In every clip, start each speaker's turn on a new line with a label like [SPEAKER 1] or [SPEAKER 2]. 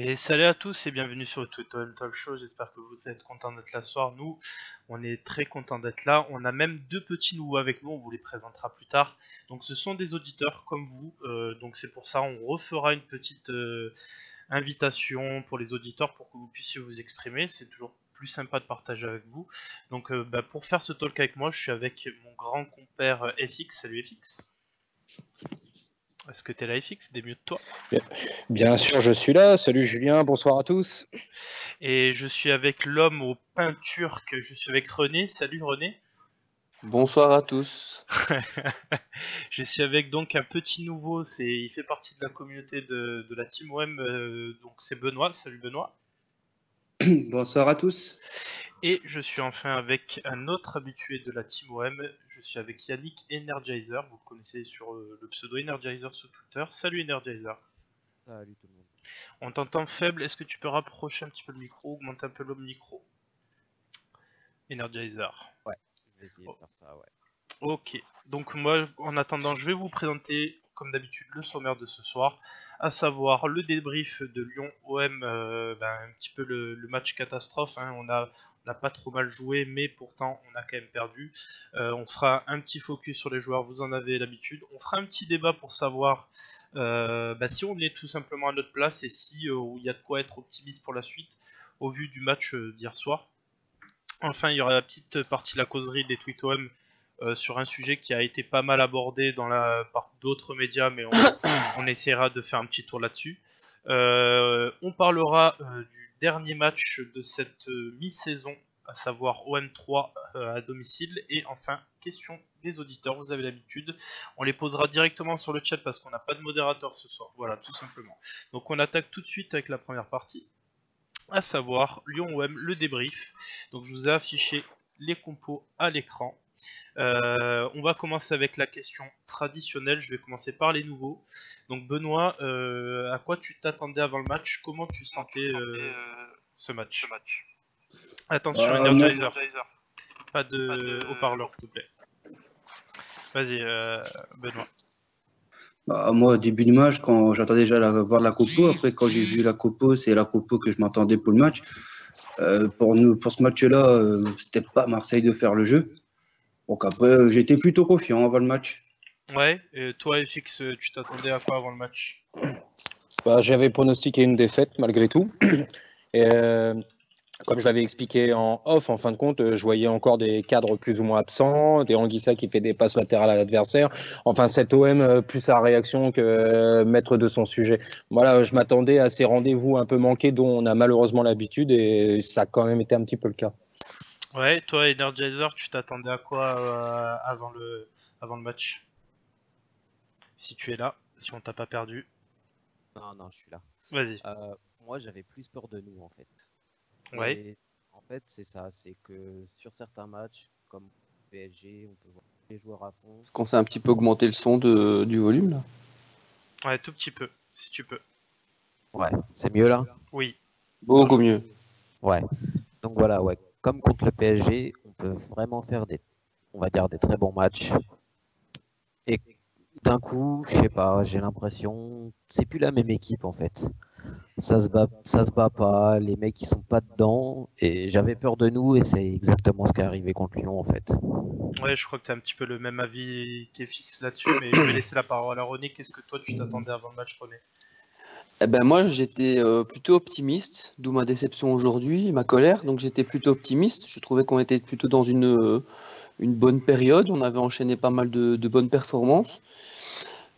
[SPEAKER 1] Et salut à tous et bienvenue sur le Totem Talk Show, j'espère que vous êtes contents d'être là ce soir. Nous, on est très contents d'être là. On a même deux petits nouveaux avec nous, on vous les présentera plus tard. Donc ce sont des auditeurs comme vous, donc c'est pour ça on refera une petite invitation pour les auditeurs pour que vous puissiez vous exprimer. C'est toujours plus sympa de partager avec vous. Donc pour faire ce talk avec moi, je suis avec mon grand compère FX. Salut FX. Est-ce que t'es là FX? Des mieux de toi.
[SPEAKER 2] Bien sûr, je suis là. Salut Julien, bonsoir à tous.
[SPEAKER 1] Et je suis avec l'homme aux peintures que je suis avec René. Salut René.
[SPEAKER 3] Bonsoir à tous.
[SPEAKER 1] Je suis avec donc un petit nouveau, il fait partie de la communauté de la Team OM, donc c'est Benoît. Salut Benoît.
[SPEAKER 4] Bonsoir à tous.
[SPEAKER 1] Et je suis enfin avec un autre habitué de la Team OM, je suis avec Yannick Energizer, vous le connaissez sur le pseudo Energizer sur Twitter. Salut Energizer.
[SPEAKER 5] Salut tout le monde.
[SPEAKER 1] On t'entend faible, est-ce que tu peux rapprocher un petit peu le micro, augmenter un peu le micro? Energizer.
[SPEAKER 5] Ouais, je vais essayer de faire ça, ouais.
[SPEAKER 1] Ok, donc moi en attendant je vais vous présenter comme d'habitude le sommaire de ce soir, à savoir le débrief de Lyon OM, un petit peu le match catastrophe, hein. On a pas trop mal joué mais pourtant on a quand même perdu. On fera un petit focus sur les joueurs, vous en avez l'habitude. On fera un petit débat pour savoir si on est tout simplement à notre place et si il y a de quoi être optimiste pour la suite au vu du match d'hier soir. Enfin il y aura la petite partie de la causerie des tweets OM sur un sujet qui a été pas mal abordé par d'autres médias, mais on essaiera de faire un petit tour là-dessus. On parlera du dernier match de cette mi-saison, à savoir OM3 à domicile. Et enfin, question des auditeurs, vous avez l'habitude. On les posera directement sur le chat parce qu'on n'a pas de modérateur ce soir. Voilà, tout simplement. Donc on attaque tout de suite avec la première partie, à savoir Lyon-OM, le débrief. Donc je vous ai affiché les compos à l'écran. On va commencer avec la question traditionnelle. Je vais commencer par les nouveaux. Donc Benoît, à quoi tu t'attendais avant le match? Comment tu sentais ce match? Attention, Energizer. Pas de haut-parleur, s'il te plaît. Vas-y, Benoît.
[SPEAKER 4] Moi, au début du match, quand j'attendais déjà voir la compo, après quand j'ai vu la compo, c'est la compo que je m'attendais pour le match. Pour ce match-là, c'était pas Marseille de faire le jeu. Donc après, j'étais plutôt confiant avant le match.
[SPEAKER 1] Ouais, et toi FX, tu t'attendais à quoi avant le match?
[SPEAKER 2] J'avais pronostiqué une défaite malgré tout. Et comme je l'avais expliqué en off, en fin de compte, je voyais encore des cadres plus ou moins absents, des Anguissa qui fait des passes latérales à l'adversaire. Enfin, cette OM plus à réaction que maître de son sujet. Voilà, je m'attendais à ces rendez-vous un peu manqués dont on a malheureusement l'habitude et ça a quand même été un petit peu le cas.
[SPEAKER 1] Ouais, toi Energizer, tu t'attendais à quoi avant le match? Si tu es là, si on t'a pas perdu.
[SPEAKER 5] Non, je suis là.
[SPEAKER 1] Vas-y.
[SPEAKER 5] Moi, j'avais plus peur de nous, en fait.
[SPEAKER 1] Ouais.
[SPEAKER 5] Et en fait, c'est ça, c'est que sur certains matchs, comme PSG, on peut voir les joueurs à fond.
[SPEAKER 3] Est-ce qu'on s'est un petit peu augmenté le son du volume là?
[SPEAKER 1] Ouais, tout petit peu, si tu peux.
[SPEAKER 5] Ouais, c'est mieux là?
[SPEAKER 1] Oui.
[SPEAKER 3] Beaucoup mieux.
[SPEAKER 5] Ouais. Donc voilà, ouais. Comme contre le PSG, on peut vraiment faire on va dire, des très bons matchs. Et d'un coup, je sais pas, j'ai l'impression, c'est plus la même équipe en fait. Ça se bat pas, les mecs ils sont pas dedans, et j'avais peur de nous, et c'est exactement ce qui est arrivé contre Lyon en fait.
[SPEAKER 1] Ouais, je crois que t'as un petit peu le même avis qu'FX là-dessus, mais je vais laisser la parole à René. Qu'est-ce que toi tu t'attendais avant le match, René?
[SPEAKER 3] Eh ben moi j'étais plutôt optimiste, d'où ma déception aujourd'hui, ma colère. Donc j'étais plutôt optimiste. Je trouvais qu'on était plutôt dans une bonne période. On avait enchaîné pas mal de bonnes performances.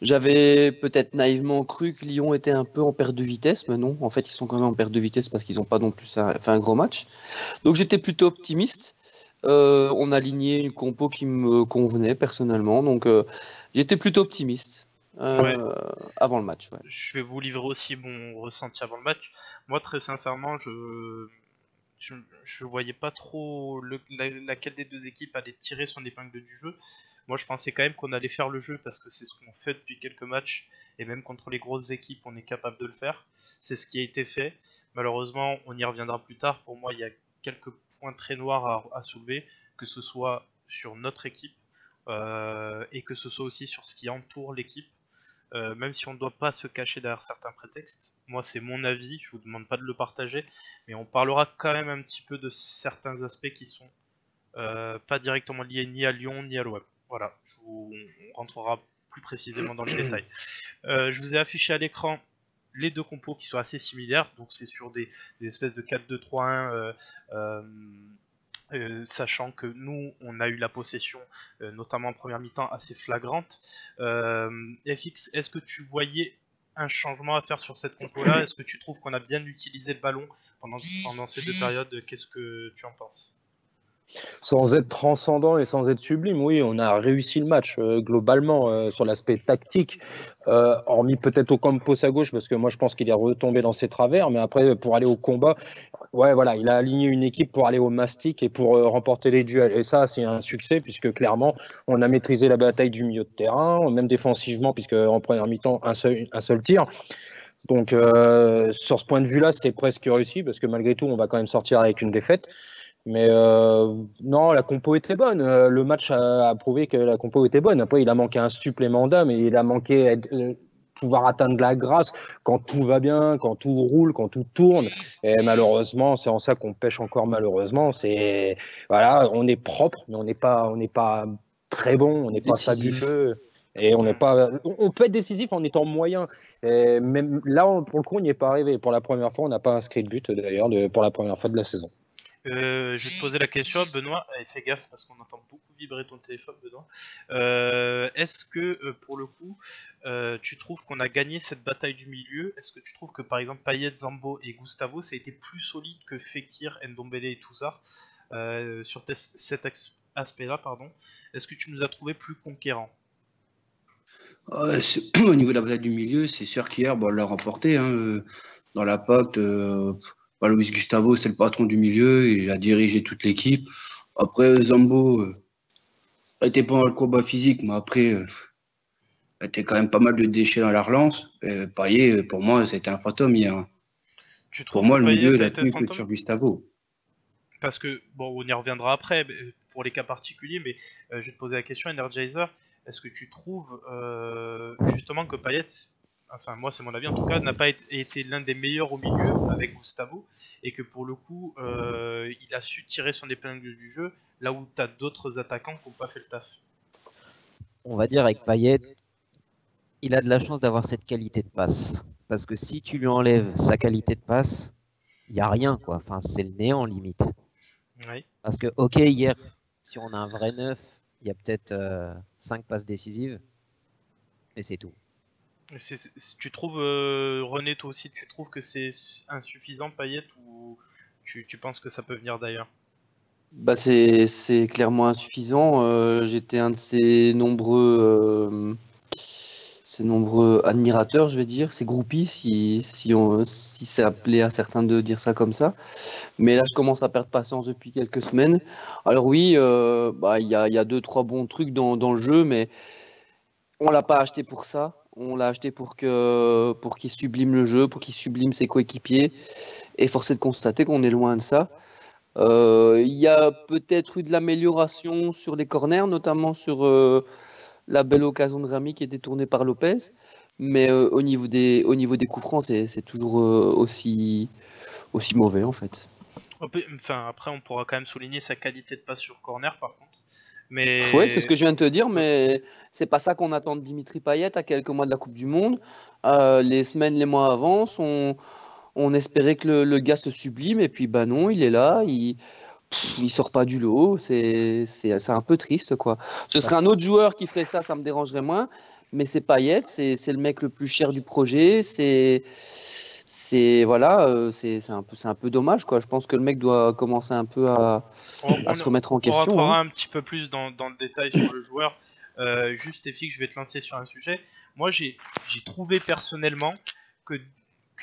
[SPEAKER 3] J'avais peut-être naïvement cru que Lyon était un peu en perte de vitesse, mais non. En fait, ils sont quand même en perte de vitesse parce qu'ils n'ont pas non plus fait un gros match. Donc j'étais plutôt optimiste. On a aligné une compo qui me convenait personnellement. Donc j'étais plutôt optimiste
[SPEAKER 1] Ouais.
[SPEAKER 3] avant le match. Ouais.
[SPEAKER 1] Je vais vous livrer aussi mon ressenti avant le match. Moi, très sincèrement, je voyais pas trop laquelle des deux équipes allait tirer son épingle du jeu. Moi, je pensais quand même qu'on allait faire le jeu parce que c'est ce qu'on fait depuis quelques matchs et même contre les grosses équipes, on est capable de le faire. C'est ce qui a été fait. Malheureusement, on y reviendra plus tard. Pour moi, il y a quelques points très noirs à soulever, que ce soit sur notre équipe et que ce soit aussi sur ce qui entoure l'équipe. même si on ne doit pas se cacher derrière certains prétextes. Moi, c'est mon avis, je vous demande pas de le partager, mais on parlera quand même un petit peu de certains aspects qui sont pas directement liés ni à Lyon ni à l'OM. Voilà, on rentrera plus précisément dans les détails. Je vous ai affiché à l'écran les deux compos qui sont assez similaires, donc c'est sur des espèces de 4-2-3-1, sachant que nous, on a eu la possession, notamment en première mi-temps, assez flagrante. FX, est-ce que tu voyais un changement à faire sur cette compo-là? Est-ce que tu trouves qu'on a bien utilisé le ballon pendant ces deux périodes? Qu'est-ce que tu en penses?
[SPEAKER 2] Sans être transcendant et sans être sublime, oui, on a réussi le match globalement sur l'aspect tactique, hormis peut-être Ocampos à gauche, parce que moi je pense qu'il est retombé dans ses travers, mais après pour aller au combat, ouais, voilà, il a aligné une équipe pour aller au mastic et pour remporter les duels. Et ça, c'est un succès, puisque clairement, on a maîtrisé la bataille du milieu de terrain, même défensivement, puisque en première mi-temps, un seul tir. Donc sur ce point de vue-là, c'est presque réussi, parce que malgré tout, on va quand même sortir avec une défaite. Mais non, la compo était bonne. Le match a prouvé que la compo était bonne. Après, il a manqué un supplément d'âme et il a manqué pouvoir atteindre la grâce quand tout va bien, quand tout roule, quand tout tourne. Et malheureusement, c'est en ça qu'on pêche encore malheureusement. C'est voilà, on est propre, mais on n'est pas très bon, on n'est pas fabuleux. Et on n'est pas, on peut être décisif en étant moyen. Et même là, pour le coup, on n'y est pas arrivé. Pour la première fois, on n'a pas inscrit de but d'ailleurs pour la première fois de la saison.
[SPEAKER 1] Je vais te poser la question, Benoît. Fais gaffe parce qu'on entend beaucoup vibrer ton téléphone, Benoît. Est-ce que, pour le coup, tu trouves qu'on a gagné cette bataille du milieu? Est-ce que tu trouves que, par exemple, Payet, Zambo et Gustavo, ça a été plus solide que Fekir, Ndombele et Touzard sur cet aspect-là, pardon? Est-ce que tu nous as trouvé plus conquérants?
[SPEAKER 4] Au niveau de la bataille du milieu, c'est sûr qu'hier, on l'a remporté dans la pacte. Luis Gustavo, c'est le patron du milieu, il a dirigé toute l'équipe. Après, Zambo était pas dans le combat physique, mais après, était quand même pas mal de déchets dans la relance. Payet, pour moi, c'était un fantôme hier. Pour moi, le milieu, il a tenu que sur Gustavo.
[SPEAKER 1] Parce que, bon, on y reviendra après, pour les cas particuliers, mais je vais te poser la question, Energizer, est-ce que tu trouves justement que Payet, enfin moi c'est mon avis en tout cas, n'a pas été l'un des meilleurs au milieu avec Gustavo, et que pour le coup, il a su tirer son épingle du jeu, là où tu as d'autres attaquants qui n'ont pas fait le taf?
[SPEAKER 5] On va dire avec Payet, il a de la chance d'avoir cette qualité de passe. Parce que si tu lui enlèves sa qualité de passe, il n'y a rien, quoi. Enfin, c'est le néant, limite.
[SPEAKER 1] Oui.
[SPEAKER 5] Parce que, ok, hier, si on a un vrai neuf, il y a peut-être 5 passes décisives, mais c'est tout.
[SPEAKER 1] Tu trouves, René, toi aussi, tu trouves que c'est insuffisant, Payet, ou tu penses que ça peut venir d'ailleurs?
[SPEAKER 3] Bah c'est clairement insuffisant. J'étais un de ces nombreux admirateurs, je vais dire, ces groupies, si c'est appelé à certains de dire ça comme ça. Mais là, je commence à perdre patience depuis quelques semaines. Alors oui, il y a 2-3 bons trucs dans le jeu, mais on l'a pas acheté pour ça. On l'a acheté pour qu'il sublime le jeu, pour qu'il sublime ses coéquipiers. Et force est de constater qu'on est loin de ça. Il y a peut-être eu de l'amélioration sur les corners, notamment sur la belle occasion de Rami qui est détournée par Lopez. Mais au niveau des coups francs, c'est toujours aussi mauvais en fait.
[SPEAKER 1] Enfin, après, on pourra quand même souligner sa qualité de passe sur corner, par contre. Mais...
[SPEAKER 3] Ouais, c'est ce que je viens de te dire, mais c'est pas ça qu'on attend de Dimitri Payet à quelques mois de la Coupe du Monde. Les semaines, les mois avancent, on espérait que le gars se sublime, et puis bah non, il est là, il sort pas du lot, c'est un peu triste quoi. Ce serait un autre joueur qui ferait ça, ça me dérangerait moins, mais c'est Payet, c'est le mec le plus cher du projet, voilà, c'est un peu dommage quoi. Je pense que le mec doit commencer un peu à se remettre en question.
[SPEAKER 1] On rentrera un petit peu plus dans le détail sur le joueur. Juste, Efik, je vais te lancer sur un sujet. Moi, j'ai trouvé personnellement que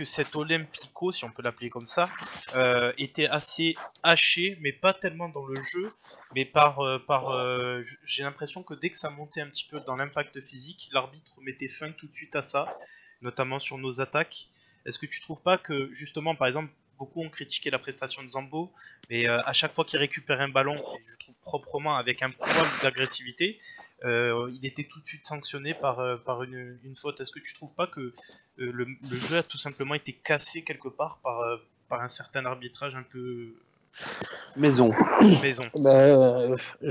[SPEAKER 1] cet Olympico, si on peut l'appeler comme ça, était assez haché, mais pas tellement dans le jeu, mais j'ai l'impression que dès que ça montait un petit peu dans l'impact physique, l'arbitre mettait fin tout de suite à ça, notamment sur nos attaques. Est-ce que tu trouves pas que, justement, par exemple, beaucoup ont critiqué la prestation de Zambo, mais à chaque fois qu'il récupère un ballon, et je trouve proprement avec un poil d'agressivité, il était tout de suite sanctionné par une faute. Est-ce que tu trouves pas que le jeu a tout simplement été cassé quelque part par un certain arbitrage un peu
[SPEAKER 3] Maison.
[SPEAKER 1] maison?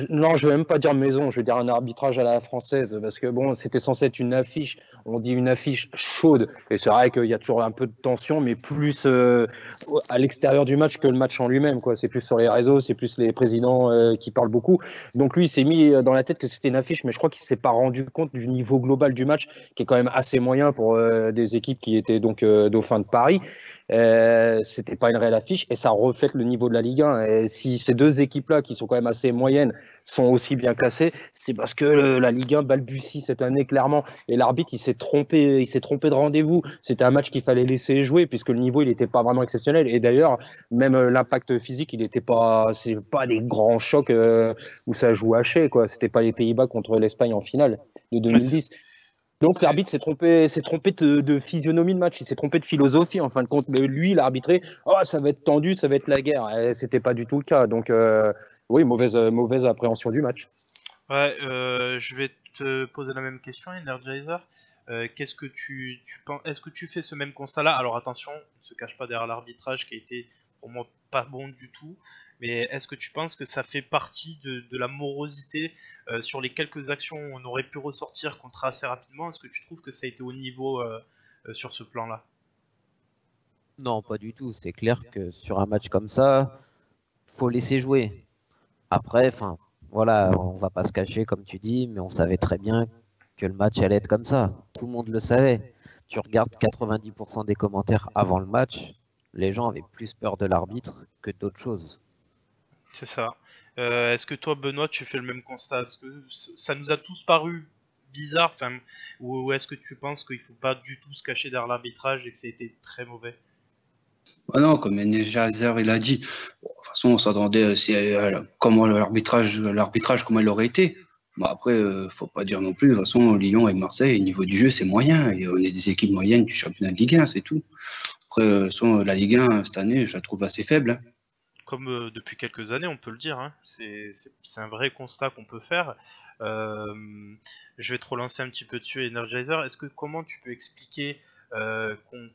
[SPEAKER 2] Non, je vais même pas dire maison, je vais dire un arbitrage à la française, parce que bon, c'était censé être une affiche, on dit une affiche chaude, et c'est vrai qu'il y a toujours un peu de tension, mais plus à l'extérieur du match que le match en lui-même, quoi. C'est plus sur les réseaux, c'est plus les présidents qui parlent beaucoup. Donc lui, il s'est mis dans la tête que c'était une affiche, mais je crois qu'il s'est pas rendu compte du niveau global du match, qui est quand même assez moyen pour des équipes qui étaient donc dauphins de Paris. C'était pas une réelle affiche et ça reflète le niveau de la Ligue 1. Et si ces deux équipes-là, qui sont quand même assez moyennes, sont aussi bien classées, c'est parce que la Ligue 1 balbutie cette année clairement. Et l'arbitre, il s'est trompé de rendez-vous. C'était un match qu'il fallait laisser jouer puisque le niveau, il n'était pas vraiment exceptionnel. Et d'ailleurs, même l'impact physique, il n'était pas, c'est pas des grands chocs où ça joue haché, quoi. C'était pas les Pays-Bas contre l'Espagne en finale de 2010. Donc l'arbitre s'est trompé de physionomie de match, il s'est trompé de philosophie en fin de compte. Lui, il a arbitré, oh ça va être tendu, ça va être la guerre. Et c'était pas du tout le cas. Donc oui, mauvaise appréhension du match.
[SPEAKER 1] Ouais, je vais te poser la même question, Energizer. Qu'est-ce que tu penses? Est-ce que tu fais ce même constat-là? Alors attention, ne se cache pas derrière l'arbitrage qui a été pour moi pas bon du tout. Mais est-ce que tu penses que ça fait partie de la morosité sur les quelques actions où on aurait pu ressortir contre assez rapidement? Est-ce que tu trouves que ça a été au niveau sur ce plan-là?
[SPEAKER 5] Non, pas du tout. C'est clair que sur un match comme ça, faut laisser jouer. Après, enfin, voilà, on va pas se cacher comme tu dis, mais on savait très bien que le match allait être comme ça. Tout le monde le savait. Tu regardes 90% des commentaires avant le match, les gens avaient plus peur de l'arbitre que d'autres choses.
[SPEAKER 1] C'est ça. Est-ce que toi, Benoît, tu fais le même constat? Est-ce que ça nous a tous paru bizarre, enfin, ou est-ce que tu penses qu'il faut pas du tout se cacher derrière l'arbitrage et que ça a été très mauvais?
[SPEAKER 4] Ah non, comme Energizer il a dit, bon, de toute façon on s'attendait comment l'arbitrage comment il aurait été. Bon, après, faut pas dire non plus, de toute façon Lyon et Marseille, au niveau du jeu c'est moyen, et on est des équipes moyennes du championnat de Ligue 1, c'est tout. Après, la Ligue 1 cette année, je la trouve assez faible, hein.
[SPEAKER 1] Comme depuis quelques années, on peut le dire, hein. C'est un vrai constat qu'on peut faire. Je vais te relancer un petit peu dessus, Energizer. Comment tu peux expliquer qu'on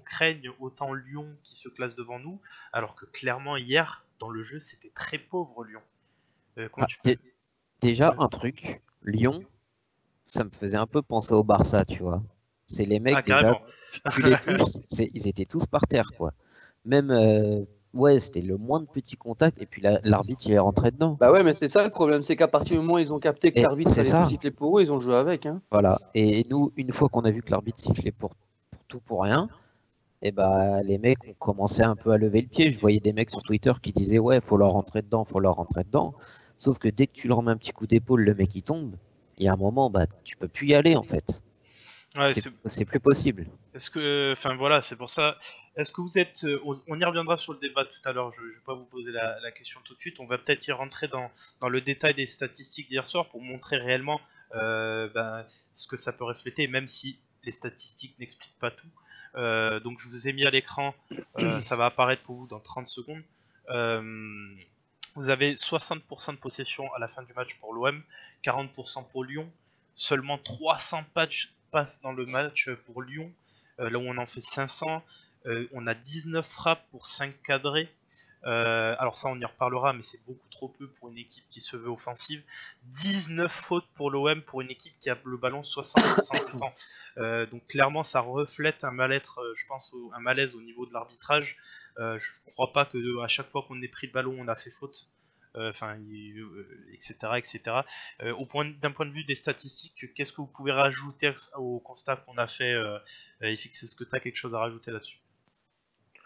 [SPEAKER 1] craigne autant Lyon qui se classe devant nous, alors que clairement hier, dans le jeu, c'était très pauvre Lyon. Comment tu peux...
[SPEAKER 5] Déjà, un truc, Lyon, ça me faisait un peu penser au Barça, tu vois. C'est les mecs, déjà, tu les touches, ils étaient tous par terre, quoi. Même, ouais, c'était le moins de petits contacts, et puis l'arbitre, il est rentré dedans.
[SPEAKER 3] Bah ouais, mais c'est ça le problème, c'est qu'à partir du moment où ils ont capté que l'arbitre allait siffler pour eux, ils ont joué avec, hein.
[SPEAKER 5] Voilà, et nous, une fois qu'on a vu que l'arbitre sifflait pour tout pour rien, et bah les mecs ont commencé un peu à lever le pied. Je voyais des mecs sur Twitter qui disaient ouais, faut leur rentrer dedans, faut leur rentrer dedans. Sauf que dès que tu leur mets un petit coup d'épaule, le mec il tombe. Il y a un moment, bah tu peux plus y aller en fait.
[SPEAKER 1] Ouais,
[SPEAKER 5] c'est plus possible.
[SPEAKER 1] Est-ce que, enfin voilà, c'est pour ça. Est-ce que vous êtes, on y reviendra sur le débat tout à l'heure. Je vais pas vous poser la question tout de suite. On va peut-être y rentrer dans le détail des statistiques d'hier soir pour montrer réellement ce que ça peut refléter, même si les statistiques n'expliquent pas tout. Donc je vous ai mis à l'écran, ça va apparaître pour vous dans 30 secondes. Vous avez 60% de possession à la fin du match pour l'OM, 40% pour Lyon, seulement 300 passes dans le match pour Lyon, là où on en fait 500. On a 19 frappes pour 5 cadrés. Alors ça on y reparlera, mais c'est beaucoup trop peu pour une équipe qui se veut offensive. 19 fautes pour l'OM, pour une équipe qui a le ballon 60% du temps. Donc clairement ça reflète un mal-être, je pense un malaise au niveau de l'arbitrage. Je crois pas que à chaque fois qu'on ait pris le ballon on a fait faute, etc. etc. D'un point de vue des statistiques, qu'est-ce que vous pouvez rajouter au constat qu'on a fait, FX? Est-ce que tu as quelque chose à rajouter là-dessus?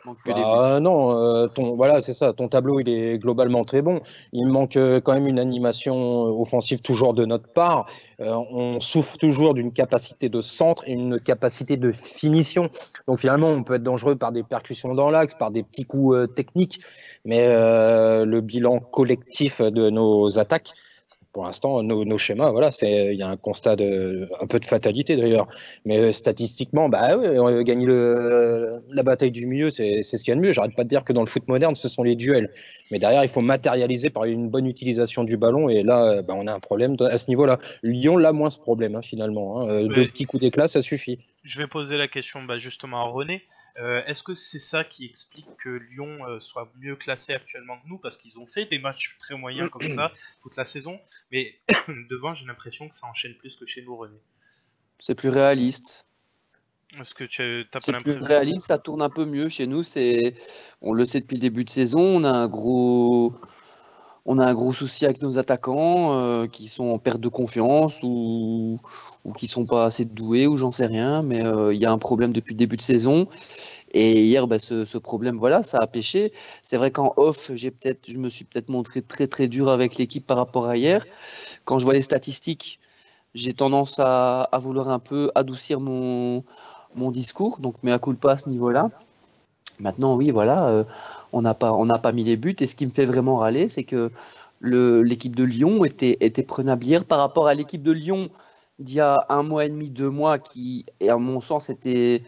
[SPEAKER 2] Non, voilà, c'est ça. Ton tableau, il est globalement très bon. Il manque quand même une animation offensive toujours de notre part. On souffre toujours d'une capacité de centre et une capacité de finition. Donc finalement, on peut être dangereux par des percussions dans l'axe, par des petits coups techniques, mais le bilan collectif de nos attaques, Pour l'instant, nos schémas, voilà, il y a un constat un peu de fatalité d'ailleurs. Mais statistiquement, bah ouais, gagner la bataille du milieu, c'est ce qu'il y a de mieux. J'arrête pas de dire que dans le foot moderne, ce sont les duels. Mais derrière, il faut matérialiser par une bonne utilisation du ballon. Et là, bah, on a un problème à ce niveau-là. Lyon l'a moins ce problème, hein, finalement. Hein. Deux petits coups d'éclat, ça suffit.
[SPEAKER 1] Je vais poser la question justement à René. Est-ce que c'est ça qui explique que Lyon soit mieux classé actuellement que nous? Parce qu'ils ont fait des matchs très moyens comme ça toute la saison. Mais devant, j'ai l'impression que ça enchaîne plus que chez nous, René.
[SPEAKER 3] C'est plus réaliste.
[SPEAKER 1] Est-ce que tu n'as pas
[SPEAKER 3] C'est plus
[SPEAKER 1] l'impression?
[SPEAKER 3] réaliste, ça tourne un peu mieux chez nous. On le sait depuis le début de saison, on a un gros souci avec nos attaquants qui sont en perte de confiance ou qui sont pas assez doués ou j'en sais rien. Mais il y a un problème depuis le début de saison. Et hier, bah, ce problème, voilà, ça a pêché. C'est vrai qu'en off, je me suis peut-être montré très très dur avec l'équipe par rapport à hier. Quand je vois les statistiques, j'ai tendance à vouloir un peu adoucir mon discours, donc mea culpa à ce niveau-là. Maintenant, oui, voilà, on n'a pas mis les buts. Et ce qui me fait vraiment râler, c'est que l'équipe de Lyon était prenable hier par rapport à l'équipe de Lyon d'il y a 1 mois et demi, 2 mois, qui, et à mon sens, était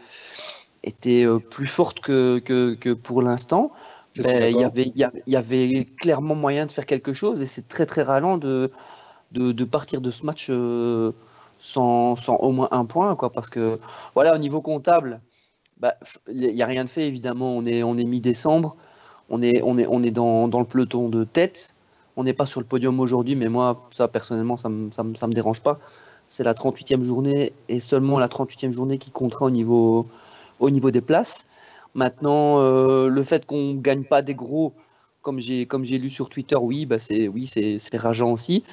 [SPEAKER 3] plus forte que pour l'instant. Ben, il y avait clairement moyen de faire quelque chose et c'est très très ralent de partir de ce match sans au moins un point, quoi, parce que voilà, au niveau comptable, bah, il n'y a rien de fait, évidemment. On est mi-décembre, on est dans le peloton de tête. On n'est pas sur le podium aujourd'hui, mais moi, ça personnellement, ça me dérange pas. C'est la 38e journée et seulement la 38e journée qui comptera au niveau des places. Maintenant, le fait qu'on ne gagne pas des gros, comme j'ai lu sur Twitter, c'est rageant aussi.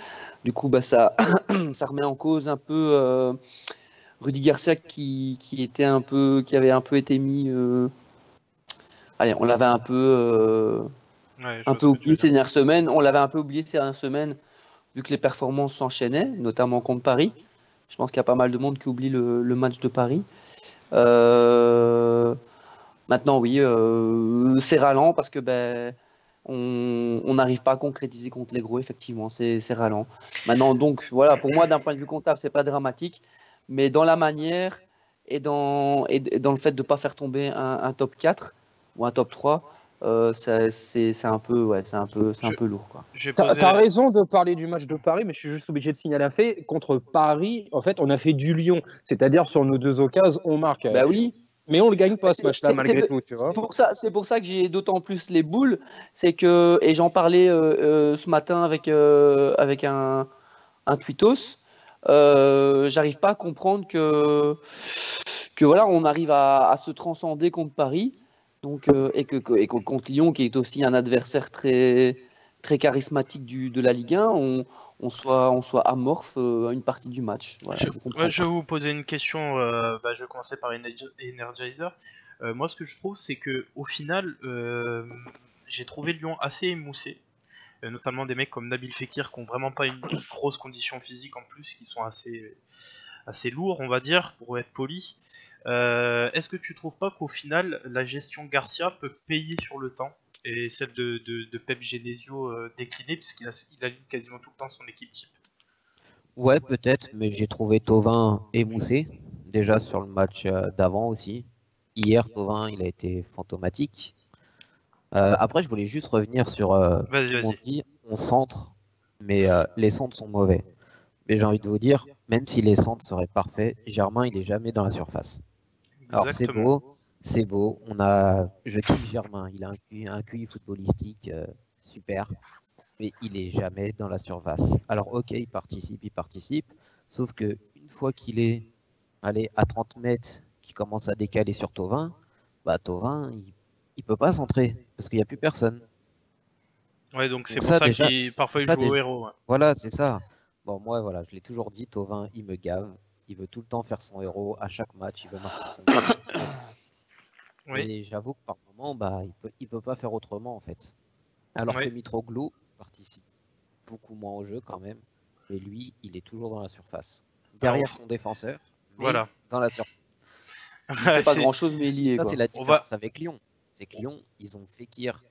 [SPEAKER 3] Du coup, bah, ça remet en cause un peu Rudy Garcia qui avait un peu été mis. Allez, on l'avait un peu oublié ces dernières semaines. On l'avait un peu oublié ces dernières semaines, vu que les performances s'enchaînaient, notamment contre Paris. Je pense qu'il y a pas mal de monde qui oublie le match de Paris. Maintenant, oui, c'est ralent parce que on n'arrive pas à concrétiser contre les gros, effectivement, c'est ralent. Maintenant, donc, voilà, pour moi, d'un point de vue comptable, c'est pas dramatique, mais dans la manière et dans le fait de ne pas faire tomber un top 4 ou un top 3, c'est un peu lourd, quoi.
[SPEAKER 2] T'as raison de parler du match de Paris, mais je suis juste obligé de signaler un fait. Contre Paris, en fait, on a fait du Lyon. C'est-à-dire, sur nos deux occasions, on marque.
[SPEAKER 3] Bah oui.
[SPEAKER 2] Mais on le gagne pas ce match-là, malgré tout. Tu vois.
[SPEAKER 3] C'est pour ça que j'ai d'autant plus les boules. C'est que, et j'en parlais ce matin avec un tweetos, j'arrive pas à comprendre que voilà, on arrive à se transcender contre Paris. Donc, et contre Lyon, qui est aussi un adversaire très, très charismatique de la Ligue 1, on soit amorphe à une partie du match. Voilà,
[SPEAKER 1] je vais vous poser une question. Je vais commencer par Energizer. Moi, ce que je trouve, c'est que au final, j'ai trouvé Lyon assez émoussé. Notamment des mecs comme Nabil Fekir qui ont vraiment pas une grosse condition physique en plus, qui sont assez lourds, on va dire, pour être poli. Est-ce que tu trouves pas qu'au final, la gestion Garcia peut payer sur le temps et celle de Pep Genesio déclinée, puisqu'il aligne quasiment tout le temps son équipe type?
[SPEAKER 5] Ouais, peut-être, mais j'ai trouvé Thauvin émoussé, déjà sur le match d'avant aussi. Hier, Thauvin, il a été fantomatique. Après, je voulais juste revenir sur
[SPEAKER 1] Vas-y.
[SPEAKER 5] On centre, mais les centres sont mauvais. Mais j'ai envie de vous dire, même si les centres seraient parfaits, Germain, il est jamais dans la surface. Alors c'est beau. Je kiffe Germain, il a un QI footballistique super, mais il est jamais dans la surface. Alors ok, il participe, sauf que une fois qu'il est à 30 mètres, qu'il commence à décaler sur Thauvin, Thauvin, il peut pas centrer parce qu'il n'y a plus personne.
[SPEAKER 1] Ouais, donc c'est pour ça qu'il parfois il joue au héros. Ouais.
[SPEAKER 5] Voilà, c'est ça. Bon, moi, voilà, je l'ai toujours dit, Thauvin, il me gave. Il veut tout le temps faire son héros à chaque match. Il veut marquer son but. Oui. Et j'avoue que par moment, il peut pas faire autrement en fait. Alors que Mitroglou participe beaucoup moins au jeu quand même. Mais lui, il est toujours dans la surface, derrière son défenseur. Mais dans la surface.
[SPEAKER 3] Il fait pas grand-chose, mais il y est.
[SPEAKER 5] Ça, c'est la différence avec Lyon. C'est que Lyon, ils ont Fekir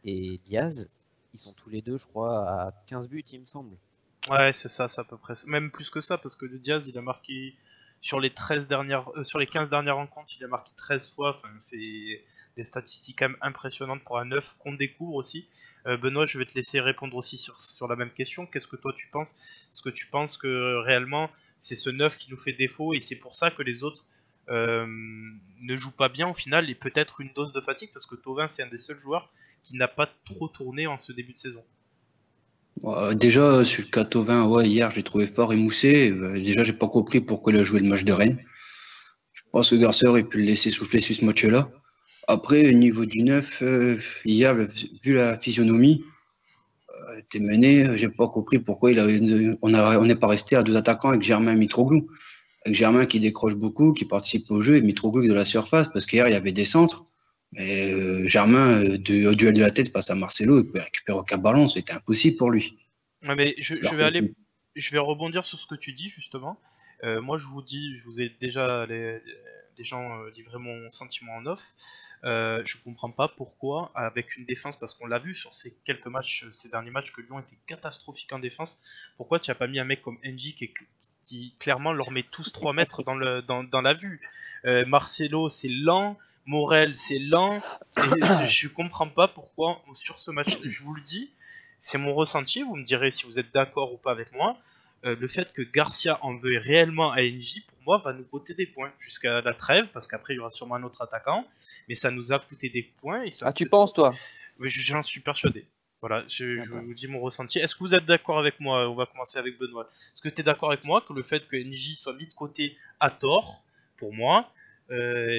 [SPEAKER 5] et Diaz. Ils sont tous les deux, je crois, à 15 buts, il me semble.
[SPEAKER 1] Ouais, c'est à peu près. Même plus que ça, parce que le Diaz, il a marqué sur les 13 dernières, sur les 15 dernières rencontres, il a marqué 13 fois. Enfin, c'est des statistiques quand même impressionnantes pour un neuf qu'on découvre aussi. Benoît, je vais te laisser répondre aussi sur la même question. Qu'est-ce que toi tu penses? Est-ce que tu penses que réellement c'est ce neuf qui nous fait défaut et c'est pour ça que les autres ne jouent pas bien au final et peut-être une dose de fatigue parce que Thauvin c'est un des seuls joueurs qui n'a pas trop tourné en ce début de saison.
[SPEAKER 4] Déjà, sur le cas Thauvin, ouais, hier, je l'ai trouvé fort émoussé. Déjà, j'ai pas compris pourquoi il a joué le match de Rennes. Je pense que Garcia aurait pu le laisser souffler sur ce match-là. Après, au niveau du neuf, hier, vu la physionomie, t'es mené, j'ai pas compris pourquoi on n'est pas resté à deux attaquants avec Germain et Mitroglou. Avec Germain qui décroche beaucoup, qui participe au jeu, et Mitroglou de la surface, parce qu'hier, il y avait des centres. Mais Germain, au duel de la tête face à Marcelo, il pouvait récupérer aucun ballon, c'était impossible pour lui.
[SPEAKER 1] Ouais, mais
[SPEAKER 4] Alors que-
[SPEAKER 1] je vais rebondir sur ce que tu dis justement. Moi, je vous ai déjà les gens livré mon sentiment en off. Je comprends pas pourquoi, avec une défense, parce qu'on l'a vu sur ces quelques matchs, ces derniers matchs, que Lyon était catastrophique en défense. Pourquoi tu as pas mis un mec comme NJ qui clairement leur met tous 3 mètres dans la vue. Marcelo, c'est lent. Morel, c'est lent. Et je comprends pas pourquoi sur ce match. Je vous le dis. C'est mon ressenti, vous me direz si vous êtes d'accord ou pas avec moi. Le fait que Garcia en veuille réellement à NJ, pour moi, va nous coûter des points jusqu'à la trêve, parce qu'après il y aura sûrement un autre attaquant, mais ça nous a coûté des points. Et ça...
[SPEAKER 3] Ah, tu penses, toi?
[SPEAKER 1] Oui, j'en suis persuadé. Voilà, je
[SPEAKER 3] D'accord.
[SPEAKER 1] vous dis mon ressenti. Est-ce que vous êtes d'accord avec moi? On va commencer avec Benoît. Est-ce que tu es d'accord avec moi que le fait que NJ soit mis de côté à tort, pour moi,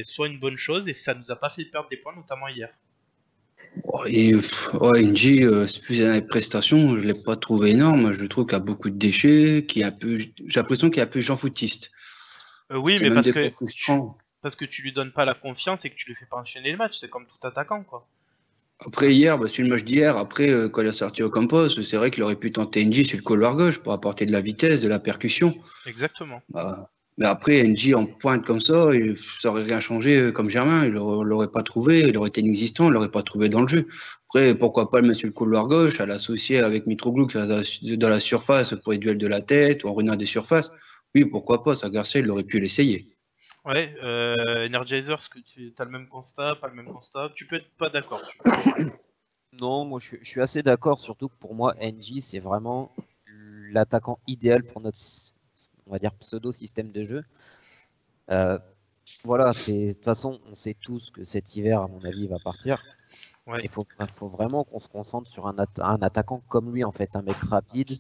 [SPEAKER 1] soit une bonne chose et ça nous a pas fait perdre des points, notamment hier?
[SPEAKER 4] Ouais, Inji, c'est plus dans les prestations, je l'ai pas trouvé énorme. Je trouve qu'il y a beaucoup de déchets, j'ai l'impression qu'il y a un peu Jean Foutiste.
[SPEAKER 1] Oui,
[SPEAKER 4] C'est
[SPEAKER 1] mais
[SPEAKER 4] même des fois frustrant.
[SPEAKER 1] parce que tu lui donnes pas la confiance et que tu lui fais pas enchaîner le match. C'est comme tout attaquant, quoi.
[SPEAKER 4] Après hier, sur le match d'hier, après quand il a sorti Ocampos, c'est vrai qu'il aurait pu tenter Inji sur le couloir gauche pour apporter de la vitesse, de la percussion.
[SPEAKER 1] Exactement.
[SPEAKER 4] Mais après, NJ en pointe comme ça, ça aurait rien changé comme Germain. Il l'aurait pas trouvé, il aurait été inexistant, il l'aurait pas trouvé dans le jeu. Après, pourquoi pas le mettre sur le couloir gauche, à l'associer avec Mitroglou qui est dans la surface pour les duels de la tête ou en renard des surfaces. Oui, pourquoi pas, ça Garcia, il aurait pu l'essayer.
[SPEAKER 1] Ouais, Energizer, est-ce que tu as le même constat, pas le même constat? Tu peux être pas d'accord.
[SPEAKER 5] Non, moi je suis assez d'accord, surtout que pour moi, NJ, c'est vraiment l'attaquant idéal pour notre, on va dire, pseudo-système de jeu. Voilà, de toute façon, on sait tous que cet hiver, à mon avis, il va partir.
[SPEAKER 1] Ouais.
[SPEAKER 5] Il faut vraiment qu'on se concentre sur un attaquant comme lui, en fait, un mec rapide,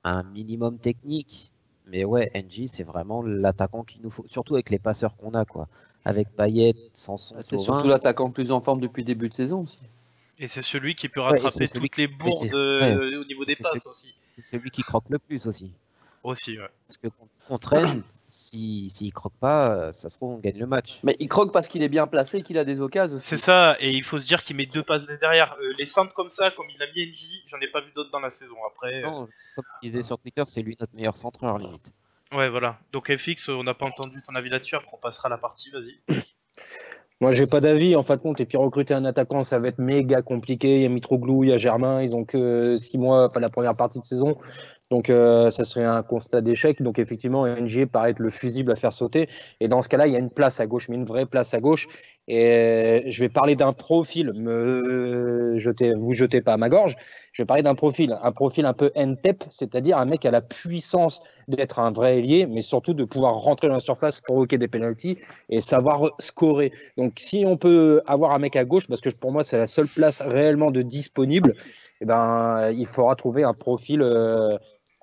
[SPEAKER 5] un minimum technique. Mais ouais, NJ, c'est vraiment l'attaquant qu'il nous faut, surtout avec les passeurs qu'on a, quoi. Avec Payet, Sanson,
[SPEAKER 3] C'est
[SPEAKER 5] Thauvin.
[SPEAKER 3] surtout l'attaquant le plus en forme depuis le début de saison aussi.
[SPEAKER 1] Et c'est celui qui peut
[SPEAKER 5] Ouais, et
[SPEAKER 1] rattraper
[SPEAKER 5] c'est celui
[SPEAKER 1] toutes les bourdes au niveau des
[SPEAKER 5] c'est
[SPEAKER 1] passes aussi.
[SPEAKER 5] c'est celui qui croque le plus aussi.
[SPEAKER 1] Aussi, ouais.
[SPEAKER 5] Parce que contre Rennes, s'il croque pas, ça se trouve, on gagne le match.
[SPEAKER 3] Mais il croque parce qu'il est bien placé et qu'il a des occasions aussi.
[SPEAKER 1] C'est ça, et il faut se dire qu'il met 2 passes derrière. Les centres comme ça, comme il a mis NJ, j'en ai pas vu d'autres dans la saison. Après,
[SPEAKER 5] Non, comme je disais sur Twitter, c'est lui notre meilleur centreur, limite.
[SPEAKER 1] ouais, voilà. Donc FX, on n'a pas entendu ton avis là-dessus. Après, on passera à la partie. Vas-y.
[SPEAKER 2] Moi, j'ai pas d'avis en fin de compte. Et puis recruter un attaquant, ça va être méga compliqué. Il y a Mitroglou, il y a Germain. Ils ont que 6 mois, enfin la première partie de saison. Donc, ça serait un constat d'échec. Donc, effectivement, NG paraît être le fusible à faire sauter. Et dans ce cas-là, il y a une place à gauche, mais une vraie place à gauche. Et je vais parler d'un profil. Vous jetez pas à ma gorge. Je vais parler d'un profil. Un profil un peu NTEP, c'est-à-dire un mec à la puissance d'être un vrai ailier, mais surtout de pouvoir rentrer dans la surface, provoquer des pénaltys et savoir scorer. Donc, si on peut avoir un mec à gauche, parce que pour moi, c'est la seule place réellement de disponible, eh ben, il faudra trouver un profil